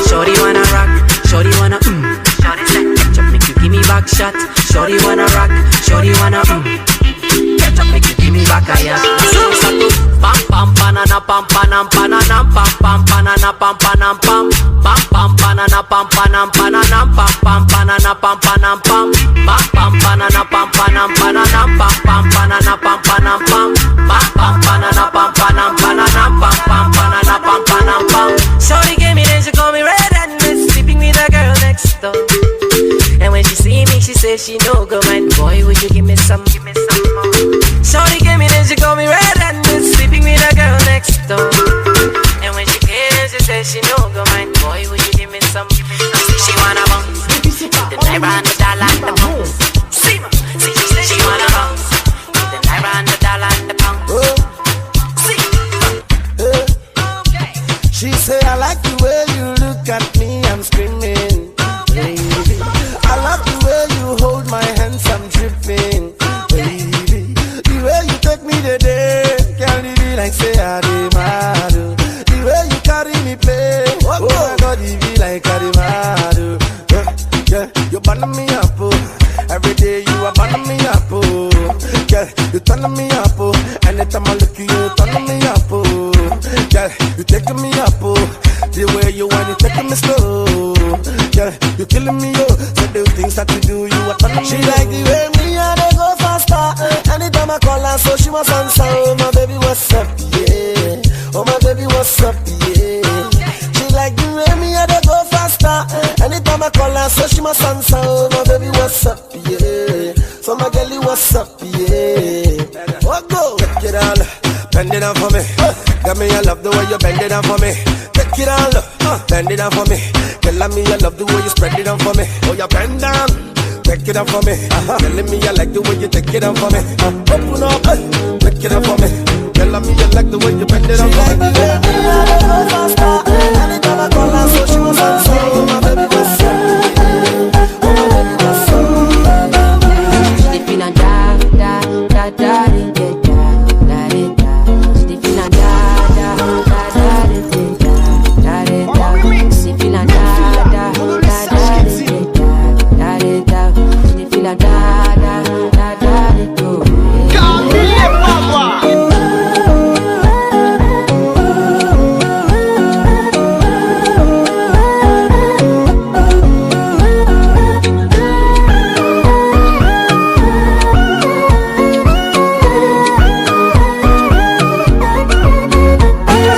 Shorty wanna rock, shorty wanna Shorty say, catch up, make you give me back shot. Shorty wanna rock, shorty wanna catch up, make you give me back a yash. Pam pam banana pam panam pananam pam pam banana pam panam pam pam pam banana pam panam pananam pam pam banana pam panam pam pam pam banana pam panam pananam pam pam banana pam panam pam pam pam banana pam panam pananam pam pam banana pam panam pam. Shorty gave me then she call me red and sleeping with a girl next door. And when she see me, she says she no go mind. Boy, would you give me some more? Shorty gave me then she call me red and sleeping with a girl next door. And when she came, she says she no go mind. Boy, would you give me some? She wanna bounce the naira and the dollar. carry mad. Yeah, you burn me up. Every day you are burning me up. Yeah, you turn me up. Anytime I look at you, turn me up. Yeah, you taking me up. The way you want it, taking me slow. Yeah, you killing me, yo. So the things that you do, you are turning me. She like the way me and they go faster. Anytime I call her, so she must answer. Oh my baby, what's up? Yeah. Oh my baby, what's up? Yeah. She like the way me and they go faster. Anytime I call her, so she must answer. Oh my baby, what's up? Yeah. So my girlie, what's up? Yeah. Oh go, take it all, bend it down for me. Got me, I love the way you bend it down for me. Take it all, bend it down for me. Tell me I love the way you spread it down for me. Oh, you bend down, take it down for me. Telling me I like the way you take it down for me. Open up, take it down for me. Tell me you like the way you bend it down for me. Anytime I call her, so she was on so. Oh, my baby was so. Oh, my baby was so. She dey feel like da da da da da da da. She dey feel like da da da da da da. She feel like da da da da da da. She feel like da da da da da.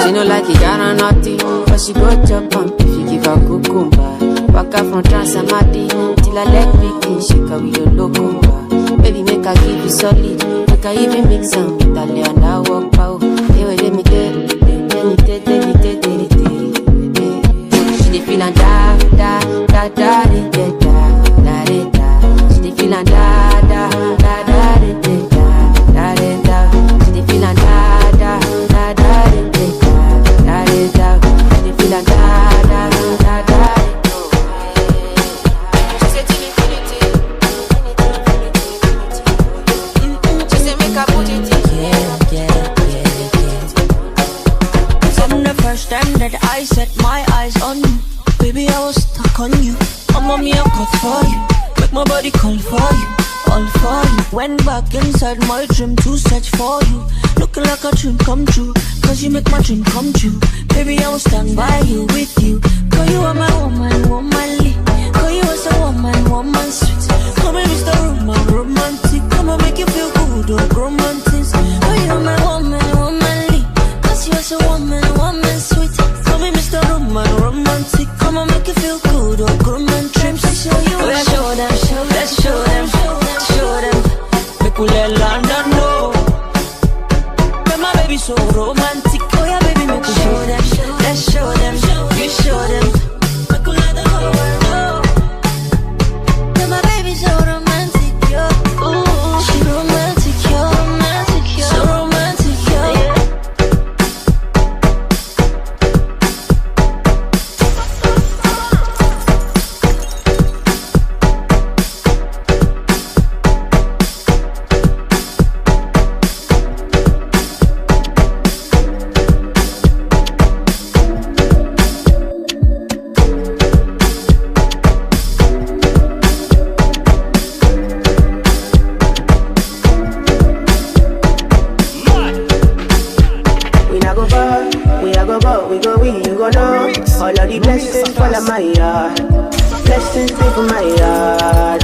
She no like it, got on naughty, but she go jump pump if you give her cucumber. Walk out from Transamadi till I leg begin shake her with your locumba. Baby, make her give you solid, make her even mix some Italian. I walk pow, hey, wait, let me get. She dey feel like da da da da da da da da. She dey feel like da da da da da da da. She dey feel like da da da da da. She feel like da da da da. She said till infinity. She said make her put it in. From the first time that I set my eyes on you, baby I was stuck on you. I'm on me a cut for you, make my body call for you, all for you. Went back inside my dream to search for you, looking like a dream come true. Cause you make my dream come true. Baby, I will stand by you, with you. Cause you are my woman, womanly. Cause you are so woman, sweet. Come and Mr. Roman, romantic. Come and make you feel good, oh, romantic. Cause you are my woman, womanly. Cause you are so woman, sweet. Come and Mr. Roman, romantic. Come and make you feel good, oh, romantic. Show you, let's show them, let's show them, show them. Make we let London know. My baby so romantic, oh yeah baby make you show them, let's show them, you show them, make you let the whole world know. Yeah, my baby so romantic, yo, ooh, she romantic, yo, so romantic, yo. All of the blessings fall on my yard. Blessings stay for my yard,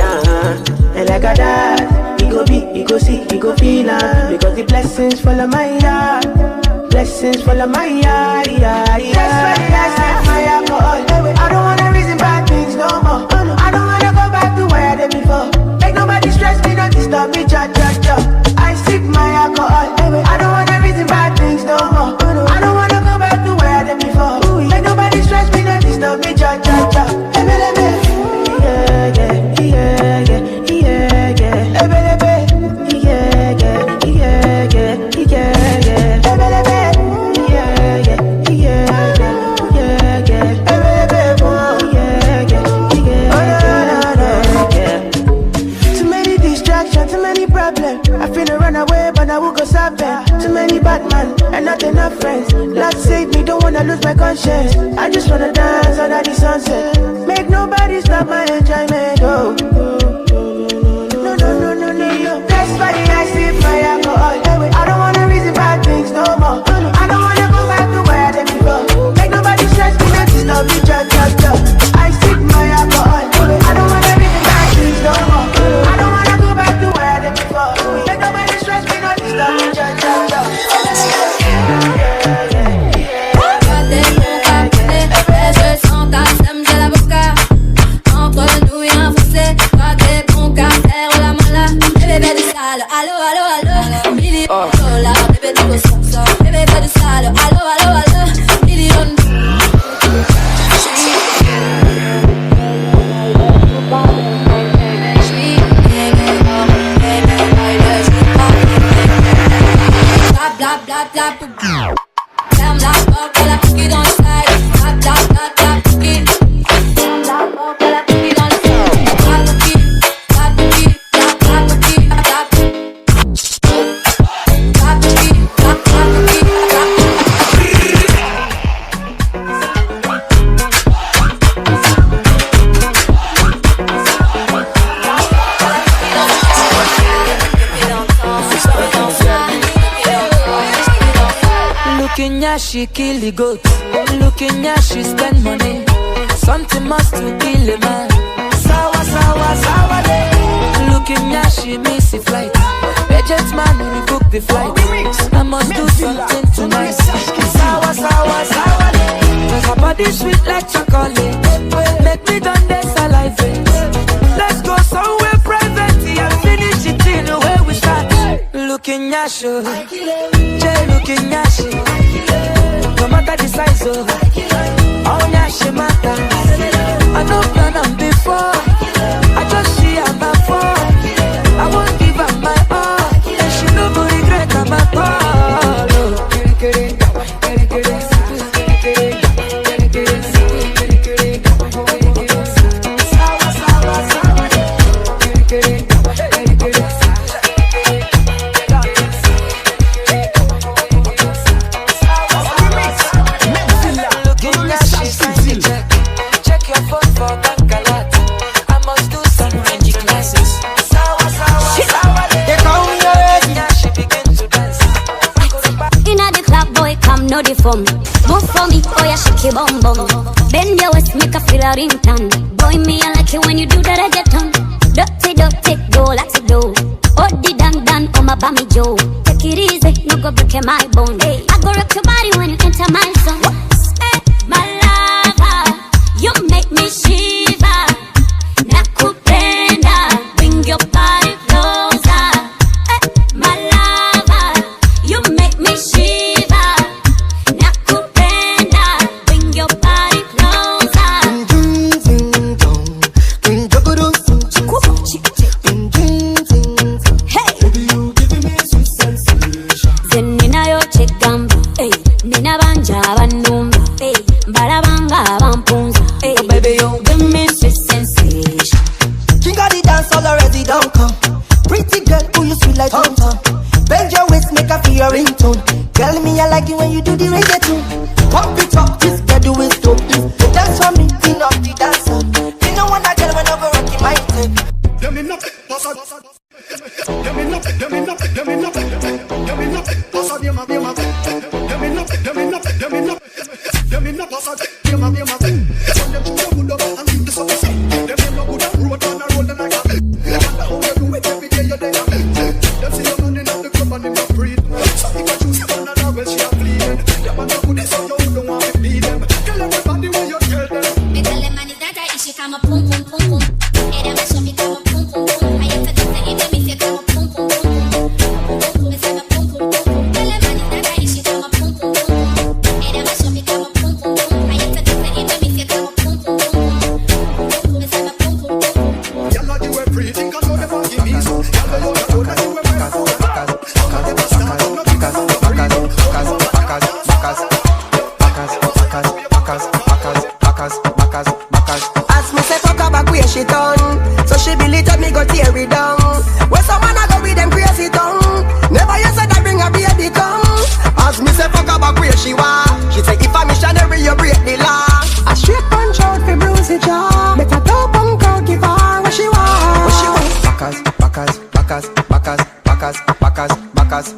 And like a dad, you go be, you go see, you go feel because the blessings fall on my yard. Blessings fall on my yard, That's why I set my alcohol. I don't wanna reason bad things no more. I don't wanna go back to where I did before. Make nobody stress me, don't disturb me, cha. I sip my alcohol. I don't wanna reason bad things no more. I don't wanna go back to where I did before. Make nobody stress me, don't disturb me, cha. Too many distractions, too many problems. I finna run away, but I will go somewhere. Too many bad men and not enough friends. Lord save me, don't wanna lose my conscience. I just wanna dance under the sunset. tap. Damn la fuck, elle a piqué dans le side. Tap, tap, tap, tap, piqué. Damn la fuck, elle a piqué dans le side. Tap, piqué, tap, piqué, tap, tap, piqué, tap, tap. Tap, piqué, tap, tap, piqué, tap, Looking at she kill the goat. Looking at she spend money. Something must to kill a man. Sawa, sawa, sawa day. Looking at she miss a flight. Agent man rebook the flight. I must do something tonight. Sawa, sawa, sawa day. Cause her body sweet like chocolate. Make me done this salivate. Let's go somewhere private and finish it in the way we start. Looking at you, Jay looking at you. No matter the size of all ya she matter. I know plan on before. I just see her my phone. I won't give her my all. And she no go regret her my call. Move for me, oh yeah, shake your bum bum. Bend your waist, make a feel a ringtone. Boy, me I like it when you do that I get on. Dirty, dirty, go like it do. Oh, the dang dang, oh my bammy Joe. Take it easy, no go break my bone. Hey, I go rock your body when you enter my zone. Hey, my lover, you make me shiver. Nakupenda, bring your body closer. Hey, my lover, you make me shiver. Tell me I like it when you do the reggae too. Pump it up, this girl is dope. Dance for me, clean up the dancer. You know what I tell when I go rocking my tape. Let me knock, boss up. Let me knock, let me knock, let me knock, let me knock, boss up, let me knock, let me knock, let me knock, let me knock, let me knock, boss up, let me knock. When them two good up and leave the sun set, them no good up, road on a road and I got it. They wonder how you do it every day, you day. Them see you running up the club and them not breathe. So if I choose you, well, she a bleeding. Your man no good is so you don't want to bleed them. Tell everybody what you tell them. Me tell them man is that I she come a pum pum pum pum. Edem so me come a pum pum pum. I have to tell edem if you come a pum pum pum. Me say a pum pum pum. Tell them man is that I she come a pum pum pum. Edem so me come a pum pum pum. I have to tell edem if you come a pum pum pum. Me say a pum pum pum. Y'all know you were pretty, think I know they won't give me so. Y'all know you were as me say fuck her back where she done. So she believe that me go tear it down. Where someone I go with them crazy tongue. Never you said I bring a baby come. As me say fuck her back where she want. She say if a missionary you break the law. A straight punch out for bruisey jaw. Make a dope punk out give her what she want. What she want? Backers, backers, backers, backers, backers, backers, backers,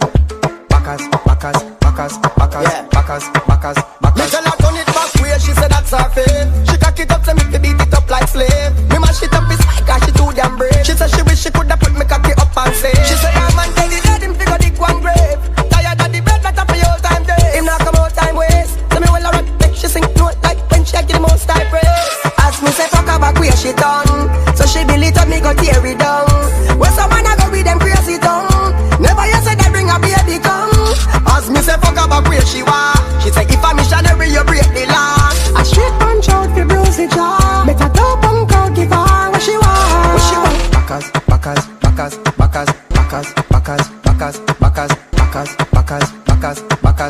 backers, backers, backers, backers, backers, backers. Me tell her turn it back where she said that's her fate. She cock it up to me to beat it up like slave. Me mash it up his mic cause she too damn brave. She said she wish she coulda put me cocky up and say. She say her man tell the dead him figure dig one grave. Tired of the bed that up for your time day. Him not come out time waste. Tell me well I rock make she sing note like when she get the most type praise. As me say fuck her back where she done. So she believe that me go tear it down. Where someone I go with them crazy tongue. Never you said I bring a baby come. As me say fuck her back where she want. She say if a missionary you break the law. A straight punch out for bruisey jaw. Make a dope punk out give her what she want. What she want? Backers, backers, backers, backers, backers, backers, backers, backers, backers, backers, backers, backers,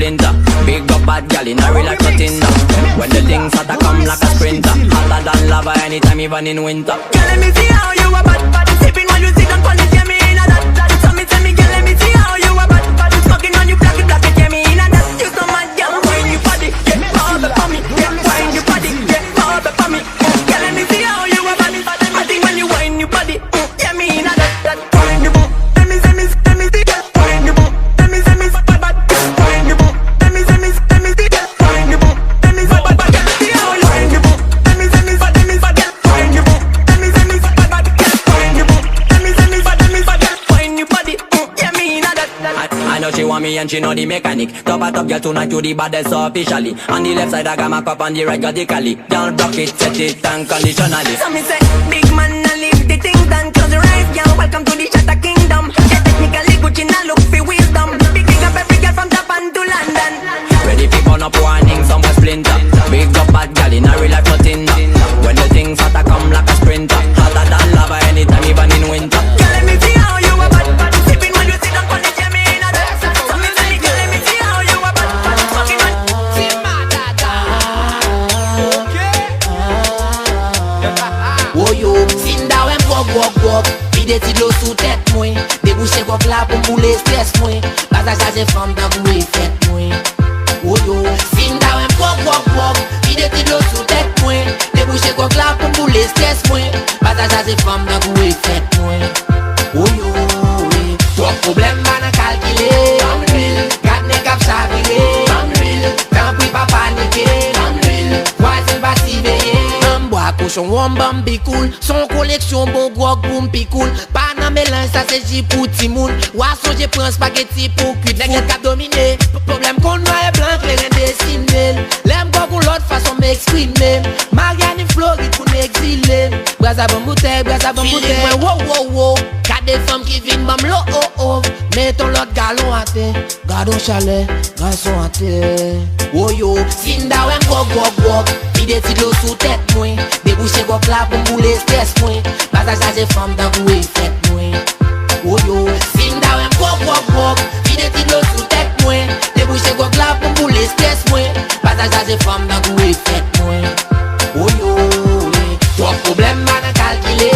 splinter. Big up bad gal in a real life cutting down. When the things start to come like a sprinter, hotter than lava anytime, even in winter. Girl, let me see how you a bad. Sipping when you sit on it, yeah, me in a that. So me tell me, girl, let me see how you a bad. Smoking on you, black it, yeah, me in a that. You so mad, girl, wine you body, yeah, all the for me, yeah, wine you body, yeah, all the for me. Girl, let me see how you a bad. I think when you wine you body, yeah, me in a that. Wine you boom, let me see, wine you boom, let me see, bad, wine you boom, let me see, wine you boom, let me see, bad, see how you wine you boom, let me see, bad, wine you boom, let me see, bad, wine you boom, let me see, bad, wine you body, yeah, me in a that. I know she want me and she know the mechanic. Top a top girl tonight you the baddest officially. On the left side I got my cup on the right radically. Down block it, set it unconditionally. So me say, big man, I leave the things done. Close your eyes, girl, welcome to the Shatter Kingdom. Yeah, technically Gucci, now look for wisdom. Big up every girl from Japan to London. Ready for burn up warning, some boy splinter. Big up bad gal in a real life nothing. When the things start to come like a sprinter, hotter than lava anytime, even in winter. Girl, let me see how you a bad. Sipping when you sit down on it, yeah, me in a that. So me say, girl, let me see how you a bad. Smoking on Oh yo, Sinda wem gok Pide ti lo sou tèt mwen Debouche gok la pou mboule stress mwen Baza jaje fam dan gwe fèt mwen Oh yo, Sinda wem gok Pide ti lo sou tèt mwen Debouche gok la pou mboule stress mwen Baza jaje fam dan gwe fèt mwen Oh yo, trop problem man a kalkile Gatne kap chavire Tan pri pa panike Voisin pa si veye Cochon wambam bi cool, son collection bon grog boum pi cool. Pas nan mélange ça c'est J pour ti moun. Ouasso je prends spaghetti pour cuit. Les gars cap dominé, problème qu'on noir et blanc les rien dessiné. L'aime gog ou l'autre façon m'exprimer. Marianne Floride pour m'exiler. Braza bon bouteille. Wow. Qu'a des femmes qui viennent bam lo oh. Mettons l'autre galon à terre. Gardons chalet, garçon à terre. Oh yo, Sinda wem gog. Pide ti lo sou tèt mwen. Debouche gok la pou mboule stress mwen Baza jaje fam dan gwe fèt mwen Oh yo, Sinda wem gok Pide ti lo sou tèt mwen Debouche gok la pou mboule stress mwen Baza jaje fam dan gwe fèt mwen Oh yo, trop problem man a kalkile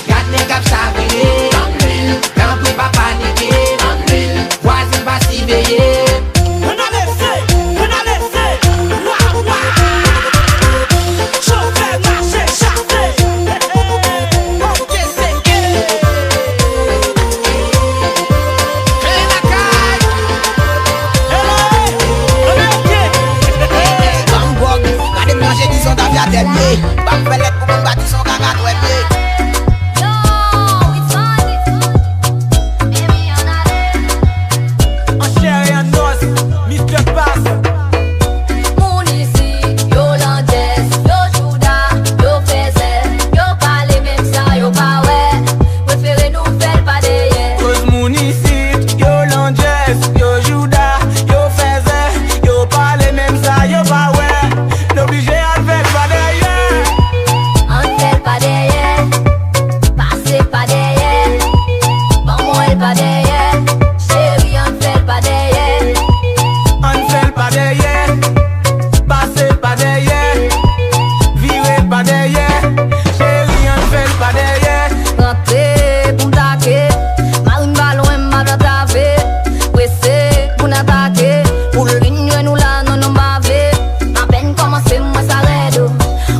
Gatne kap chavire Kan pri pa panike Voisin pa si veye Bam pelet pou mwen bati son kaka dwebe En chair et en os, Mr. Passe. Moun isi, yo landes, yo juda, yo feze, yo pale mem sa, yo pa we. Prefere nou fel pa deye. Cause moun isi, yo landes, yo juda, yo feze, yo pale même ça, yo pa we. N'oblige à le faire pas derrière. An fel pa deye, pase pa deye. Bon mwen pa deye, chéri an fel pa deye. On fait pas derrière, passer pas derrière, virer pas derrière, chérie on fait pas derrière. Rentre pou m'take, marine ballon m'a d'atave. Pressé pou n'attaquer, pou l'union nous la non bave. À peine commencé moi ça redo,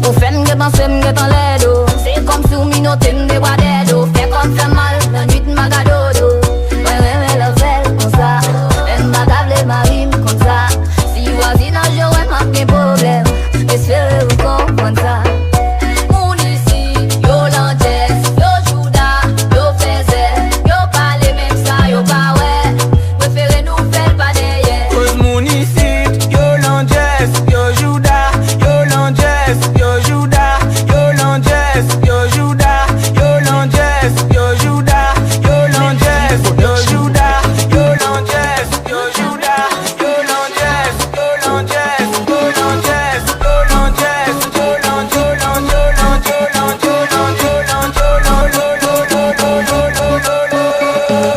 ou fait m'get pensé m'get en ledo. C'est comme si ou minote m'de bras dedo. Fait comme fait mal, la nuit m'baga dodo. Ouais, la fait comme ça, m'baga marine comme ça. Si voisinage ouais m'a des problèmes, espérez vous comprendre ça. Moun isi, yo landes, yo juda, yo feze, yo pale même ça, yo pa we. Prefere nou fel pa deye. Cause moun isi, yo landes, yo juda, yo landes, yo juda, yo landes, yo juda, yo landes, yo juda, yo landes, yo juda, yo landes, yo juda, yo landes, yo landes, yo landes, yo landes,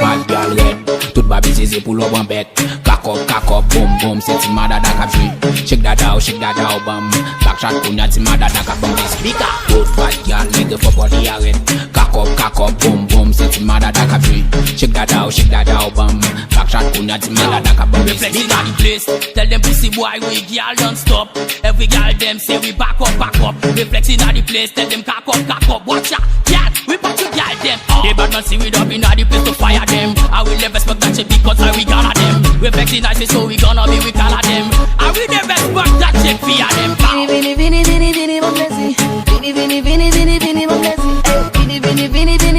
Bad gal red, tout babi zizi pou lo ban bet Kako up, boom boom, say ti mada da ka free. Shake that out, bam. Back shot kunya ti mada da ka bum. Speaker, good bad girl, leg for body a red. Cock up, boom boom, say ti mada da ka free. Shake that out, bam. Back shot kunya ti mada da ka bum. Reflecting on the place, tell them pussy boy we girl don't stop. Every girl them say we back up. Reflecting on the place, tell them cock up. Watch out, girl, we back to girl them. The bad man see we up in the place to fire them. I will never respect that shit because we gonna them. Reflecting on so we gonna be we call them. I will never respect that shit fear them. Vini, Mpanse.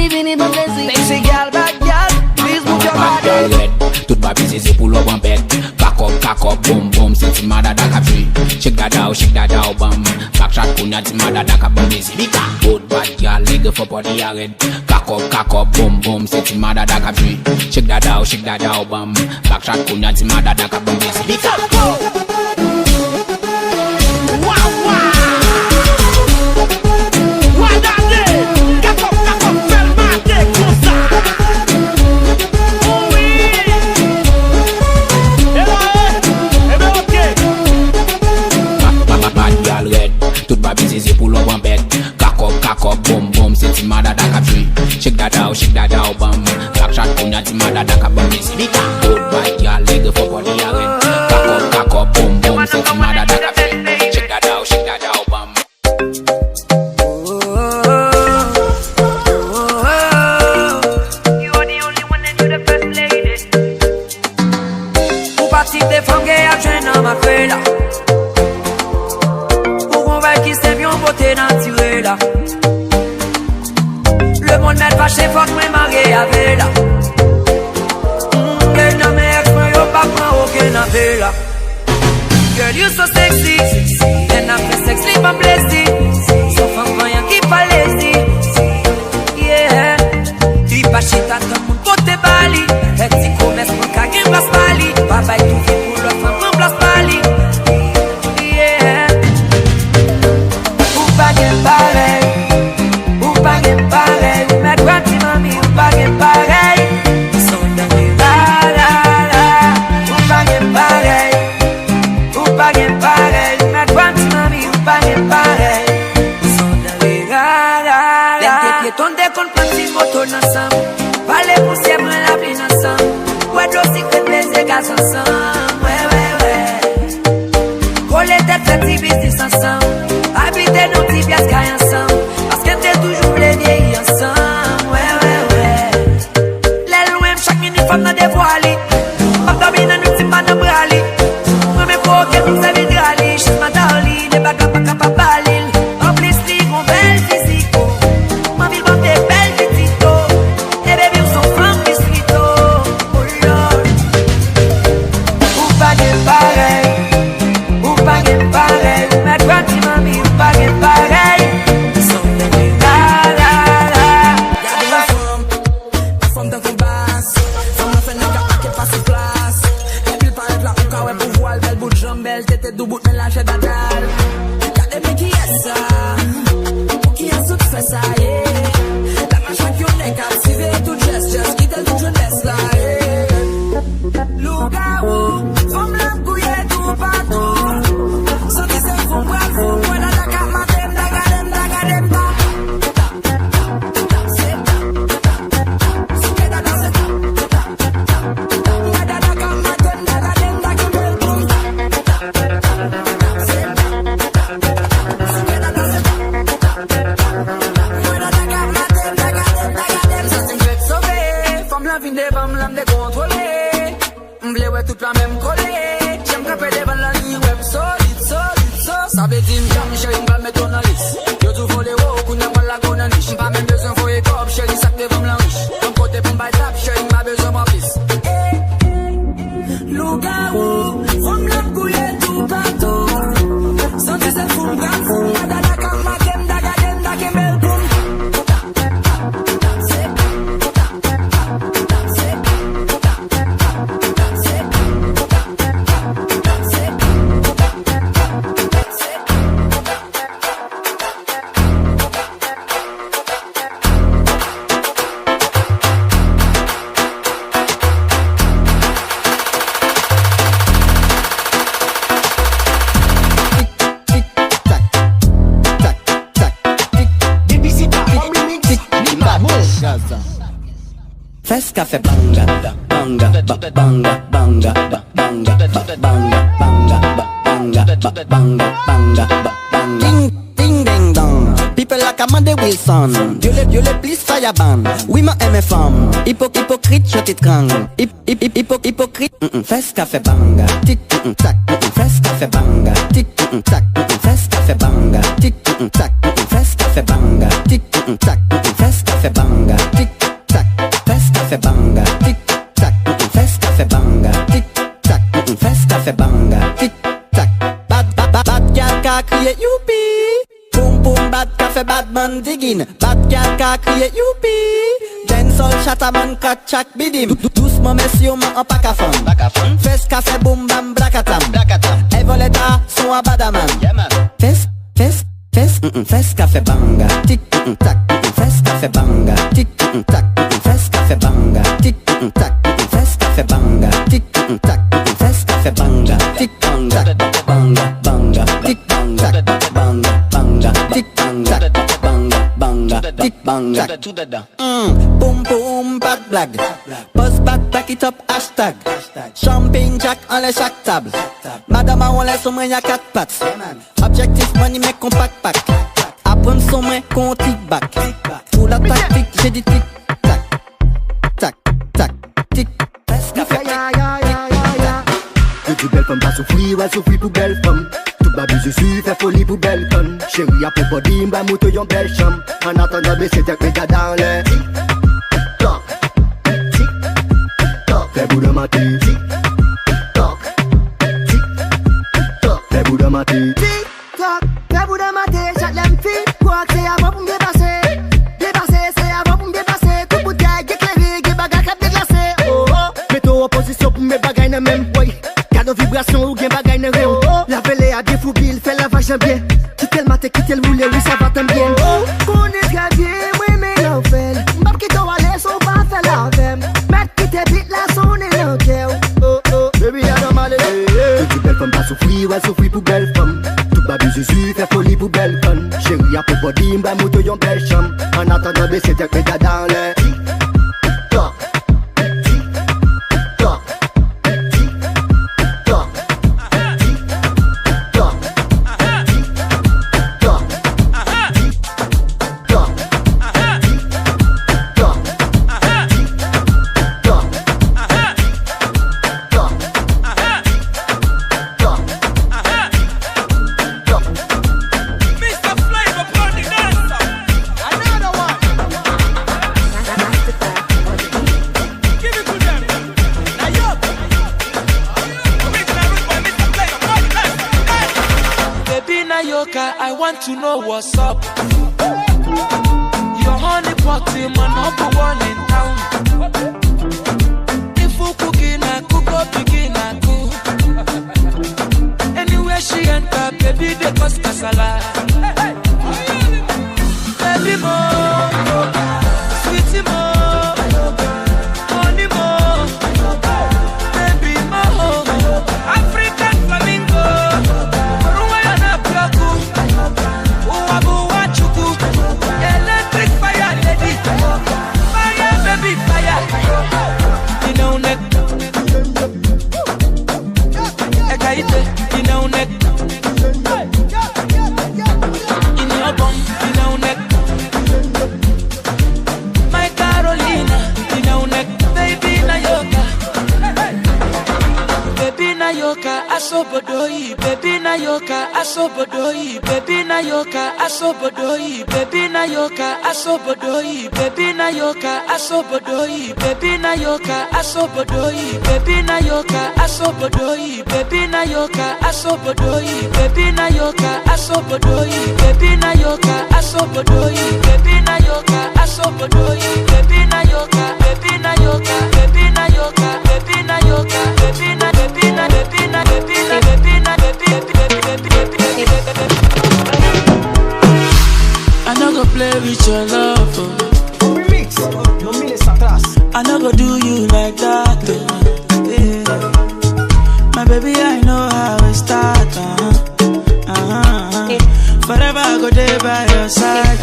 Vini, Mpanse. Sexy girl, bad girl, please move your body. Tout ba busy, c'est pull up on bed. Cock up, boom boom, c'est ti mada da ka free. Shake that out, bam. Back shot kunya ti mada da ka bum busy. Good bad girl, leg for body a red. Cock up, boom boom, c'est ti mada da ka free. Shake that out, bam. Back shot kunya ti mada da ka bum busy. Tout ba busy, c'est pull up on bed. Cock up, boom boom, c'est ti mada da ka free. Shake that out, bam. Back shot kunya ti mada da ka bum busy. Good bad girl, leg for body a red. Cock up, boom boom, c'est ti mada da ka free. Shake that out, bam. You are the only one and you the first lady. Pour partir des femmes qui a dans ma feuille là. Qui s'est bien beauté naturelle là. Le monde m'est fâché, faut que me marie avec là. Girl, non mais ex-moi yo pas prend aucun appel là. Girl, you so sexy. And after sex, leave I'm blessed. So femme rien qui pas lazy. Yeah. Tu pas chita tout le monde côté Bali. Et tu commerce mon cagin place Bali. Papa tout fait pour l'autre femme en place Bali. Ou pareil, mais toi tu m'as mis ou pareil. Son dernier ou pareil, mais toi tu m'as mis ou pareil. Son dernier les piétons décollent plein de motos ensemble. Valez pour sièvre la pline ensemble. Ouais, d'eau secret baiser gaz ensemble. Ouais. Coller tête fait petit business ensemble. Habiter nos petits pièces ensemble. Parce que t'es toujours les vieilles ensemble. Ouais. Les loin, chaque uniforme dans des voiles. Pas de bien, nous t'y pas de brali. Moi, mes faut que nous avions drali. Chez ma darling, des bagues pas capables balil. En plus, les gros belles physiques. Ma ville, bon, des belles petites. Et bébé, on s'en femme, des streets. Oh Lord. Ou pas de pareil. Mais toi, tu m'as mis ou pareil. La femme dans ton basse. Femme m'a fait n'est qu'à qui passe place. Et puis paraît là, on carré pour voir belle bout de jambelle. T'étais deux bouts de mélange d'adal. Y'a des mecs qui est ça. Pour qui a tout fait ça, yeah. La machin qui on est captivé. Tout geste, qui t'a tout jeunesse là, yeah. Loup-garou, femme la couillée tout partout. So this is from where from when I got my them, daga them, toute la même collée. J'aime frapper devant la ligne web solide. Ça veut dire que chérie, m'va mettre ton liste. Yo tout volé haut, qu'on n'a pas la gonne en niche. Pas même besoin pour les copes, chérie, ça devant la riche. Ton côté pour m'bailler tap, chérie, m'a besoin mon fils. Loup-garou, faut me la couiller tout partout. Sans que c'est fou, m'gafou, madada comme ma game, daga belle boum. Fais ce qu'a fait banga, banga, banga, banga, banga, banga, banga, banga, banga, banga, ding, ding, ding, dong. People like Amanda Wilson, you le please fire ban. Oui, ma aime femme, hypocrite, je t'étrangle. Hypocrite, fais ce qu'a fait banga, tic, tac, fais ce qu'a fait banga, tic, tac, fais ce qu'a fait banga, tic, tac, fais ce qu'a fait banga, tic, tac, fais ce qu'a fait banga, tic, tac, fais ce qu'a fait banga, tic, tac, fais ce qu'a fait banga, tic, tac, fais ce qu'a fait banga, tic, tac. Bad gal ka crié youpi, boom boom bad ka fait bad man digging, bad gal ka crié youpi. Sol chataman kat chak bidim. Doucement messieurs man en pack à fond. Fes café boom bam blakatam. Et voleta son à badaman. Fes café banga. Tic tac. Fes café banga. Tic tac. Fes café banga. Tic tac. Fes café banga. Tic tac. Fes café banga. Tic banga banga banga. Tic banga banga banga. Tic banga banga banga. Tic banga tout dedans. Boom boom bad blague. Post bad back it up hashtag. Champagne jack en les chaque table. Madame on laisse au moins y'a 4 pattes. Objectif money mec compact pack. Apprendre son main qu'on tic back. Pour la tactique j'ai dit tic tac. Tac tac tic. Café Toute belle femme va souffrir, elle souffrir pour belle femme. Tout babi je suis fait folie pour belle conne. Chérie a pour body, m'a mouton yon belle chambre. En attendant baisser tes pédas dans les tic-toc, tic-toc. Fais bout de maté, tic-toc, tic-toc. Fais bout de maté, tic-toc, fais bout de maté. J'attends l'aime fille, quoi que c'est avant pour me dépasser. Dépasser, c'est avant pour me dépasser. Tout bouteille, éclairé, qui bagarre, cap déglacé. Oh oh, mets-toi en position pour mes bagailles dans même boy. Nos vibrations ou bien bagaille ne réo. La vélé a des foubilles, fait la vache bien. Quitte le maté, quitte le roulé, oui ça va t'en bien. Connais très bien, oui mais l'enfer. M'bap qui doit aller, son pas fait la vème. Mec qui te bite la sonne et l'enquête. Oh oh, baby y'a dans ma lélé. Toute belle femme va souffrir, elle souffrir pour belle femme. Tout babi je suis fait folie pour belle conne. Chérie a pour body, m'a mouton yon belle chambre. En attendant baisser tes pédas dans les tic-toc. I want to know what's up. Your honey pot in my number one in town. If you cooking, I cook up, begin, I cook. Anywhere she enter, baby, they cause casala. Baby, more, sweetie, more, honey, more, baby, more, African flamingo. Electric fire, lady. Fire, baby, fire. You know neck. Ekaite, you know neck. In your bum, you know neck. My Carolina, you know neck. Baby na yoka. Baby na yoka, asobodoi. Baby na yoka, asobodoi. Baby na yoka, asobodoi. Baby na yoka, asobodoi. Baby na yoka, asobodoi. Baby na yoka, asobodoi. Baby na yoka, asobodoi. Baby na yoka, asobodoi. Baby na yoka, asobodoi. Baby na yoka, asobodoi. Baby na yoka, asobodoi. Baby na yoka, baby na yoka, baby na yoka, baby na yoka, baby na baby na baby na baby na baby na baby I no go play with your love. Remix, no miles atrás. I no go do you like that. Yeah. My baby, I know how it start. Forever I go there by your side.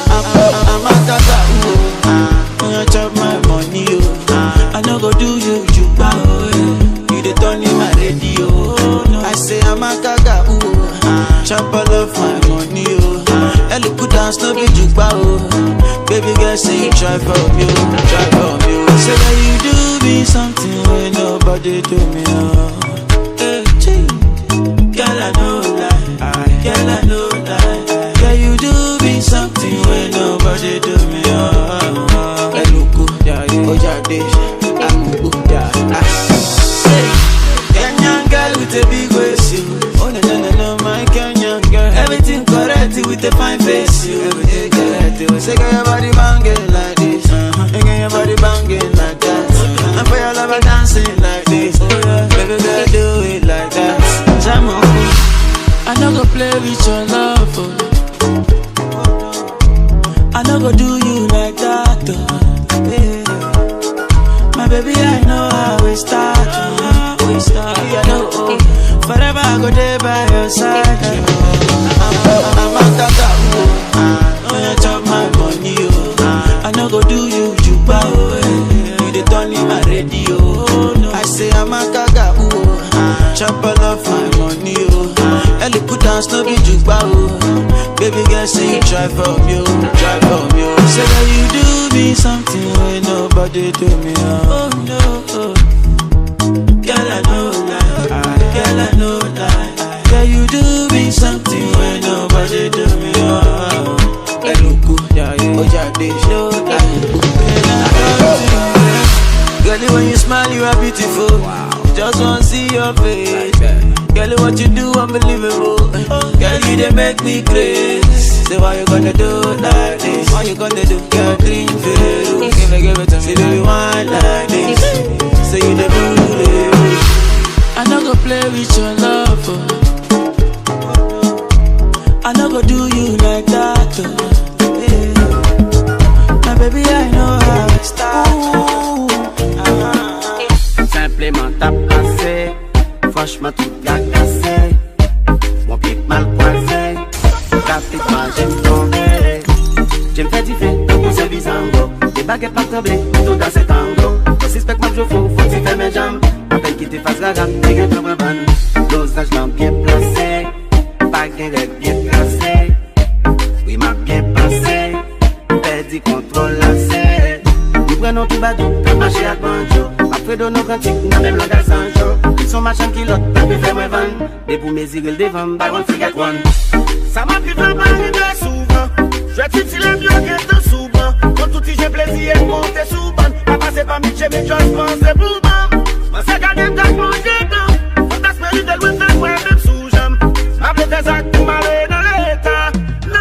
I'm a tata. You chop my money. girl say you try from you. Say that you do me something when nobody do me. Hey, girl, I know lie. Girl, I know lie. Girl, you do me something when nobody do me. Hey, look, yeah, oh, yeah, Kenyan girl with a big waist, you. Oh, no, my Kenyan girl. Everything correct with a fine face, you. Everything correct, you. Say, get your body banging like this. Get your body banging like that. And for your lover dancing like this. Oh, yeah. Baby girl, do it like that. Jam on me. I no go play with your love, oh. I no go do you like that, oh. Yeah. My baby, I know how we start, I know, oh. Forever I go there by your side, I'm a tata, oh, you chop my money, oh. I no go do you juba, oh. You the turn in my radio, oh. I say I'm a gaga, oh. Chop all of my money, oh. Ellie put down no be juba, oh. Baby girl say you try from you. Say that you do me something when nobody do me, oh no, oh. Girl, I know lie. Girl, I know lie. Girl, you do me something when nobody do me, oh. Hey, look, yeah, oh, yeah, this, no, girl, when you smile, you are beautiful. Just wanna see your face. Girl, what you do, unbelievable. Girl, you they make me crazy. Say, why you gonna do like this? Why you gonna do? Girl, clean feel. Give it to me. Say, do you want like this? Say, you the booty. I no go play with your love, oh. I no go do you like that, oh. Yeah. My baby, I know how it starts. Simplement t'as passé, franchement toute la cassé. Mon pied mal croisé, rapidement j'aime tomber. J'aime faire du fait, pour ce bisango. Des baguettes pas trembler, tout dans cet tango. Quand si spectre je faut tu fais mes jambes. À peine qu'il te fasse la gamme, t'es un peu ban. Dosage là bien placé, pas gain de bien placé. Oui m'a bien passé, perdu contrôle lancé. Nous prenons tout badou, marché à banjo. Après de nos cantiques, n'a même langage sans jour. Ils sont machin qui l'autre, pas pu faire moi vendre. Des pour mes îles devant, baron figure one. Ça m'a pu faire parler de souvent. Je vais titiller mieux que de souvent. Quand tout j'ai plaisir et monter sous ban. Pas passer par Michel, mais je pense c'est pour moi. Moi c'est qu'à des gars mon dedans. Fantasme de loin de moi, même sous jam. M'appeler des actes pour m'aller dans l'état. Non.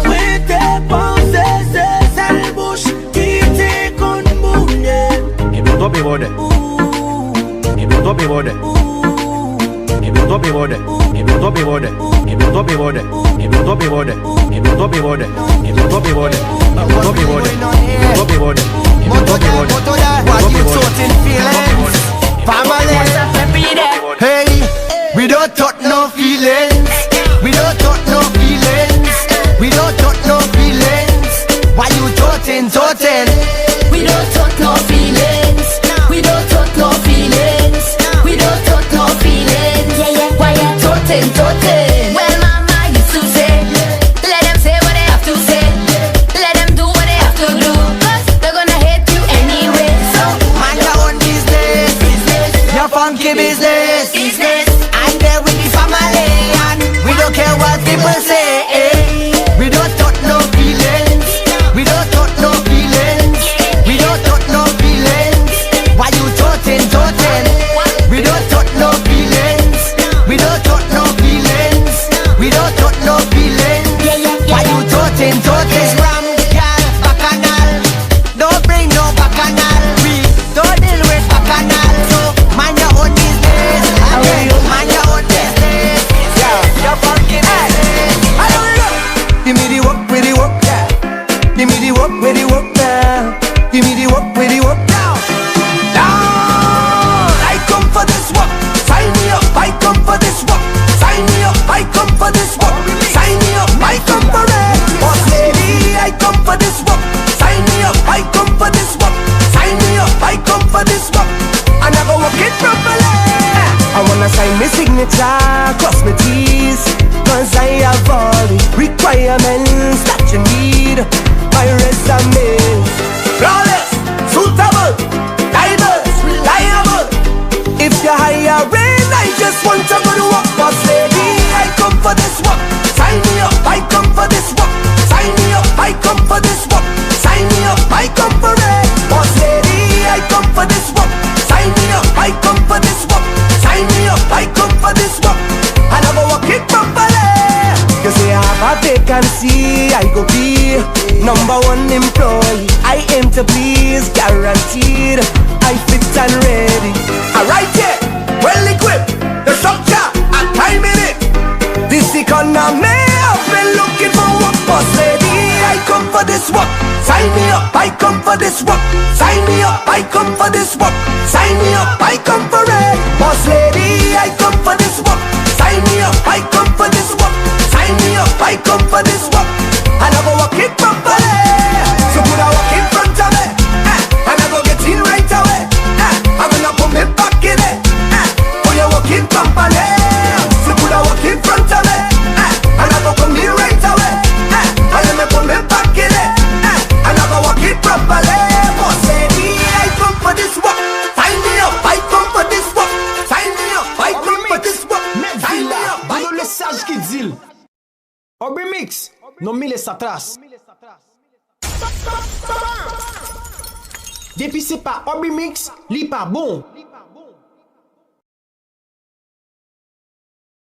Oui, tes pensées, c'est celle bouche qui t'est con moulé. Et bien, toi, bébé. Et bien, toi, bébé. Et bien, toi, bébé. Et bien, toi, bébé. Et bien, toi, bébé. Et bien, toi, bébé. Et bien, toi, bébé. Et bien, toi, bébé. Hey, we don't talk no feelings. We don't talk no feelings. We don't talk no feelings. Why you talking? We don't talk no feelings. We don't talk no feelings. We don't talk no feelings. Yeah. Why you talking? Well, mama used to say, let them say what they have to say. Let them do what they have to do. 'Cause they're gonna hate you anyway. So mind your own business. Your funky business. And there with the family. And we don't care what people say. We don't talk no feelings. We don't talk no feelings. We don't talk no feelings. Why you talking? We don't talk no feelings. We don't talk no feelings. We don't talk no feelings. Why you talking? Ram, girl, bacchanal. Don't bring no bacchanal. We don't deal with bacchanal. So mind your own business. Mind your own business. Your funky business. Give me the work with the work, yeah. Give me the work with the work now. Give me the work with the work now. I come for this work. Sign me up. I come for this work. Sign me up. I come for this work. Sign me up. I come for it. Boss lady, I come for this work. Sign me up. I come for this work. Sign me up. I come for this work. I never work it properly. I wanna sign my signature, cross my T's, 'cause I have all the requirements that you need. My #1 employee. I aim to please, guaranteed. I fit and ready. Alright, yeah, well equipped. The structure, and time in it. This economy, I've been looking for work, boss lady. I come for this work. Sign me up, I come for this work. Sign me up, I come for this work. Sign me up, I come for it. Boss lady, I come for this work. Sign me up, I come for this work. Sign me up, I come for this work. And I go walk it properly. So put a walk in front of me, and I go get in right away. I'm gonna put me back in it. Put your walk in properly. So put a walk in front of me, and I go put me right away. And let me put me back in it, and I go walk it properly. Boss lady, I come for this work. Sign me up, I come for this work. Sign me up, I come for this work. Sign me up, I come for this work. Qui dit R-bmixx, non mille sa trace. Depuis c'est pas R-bmixx, li pas bon.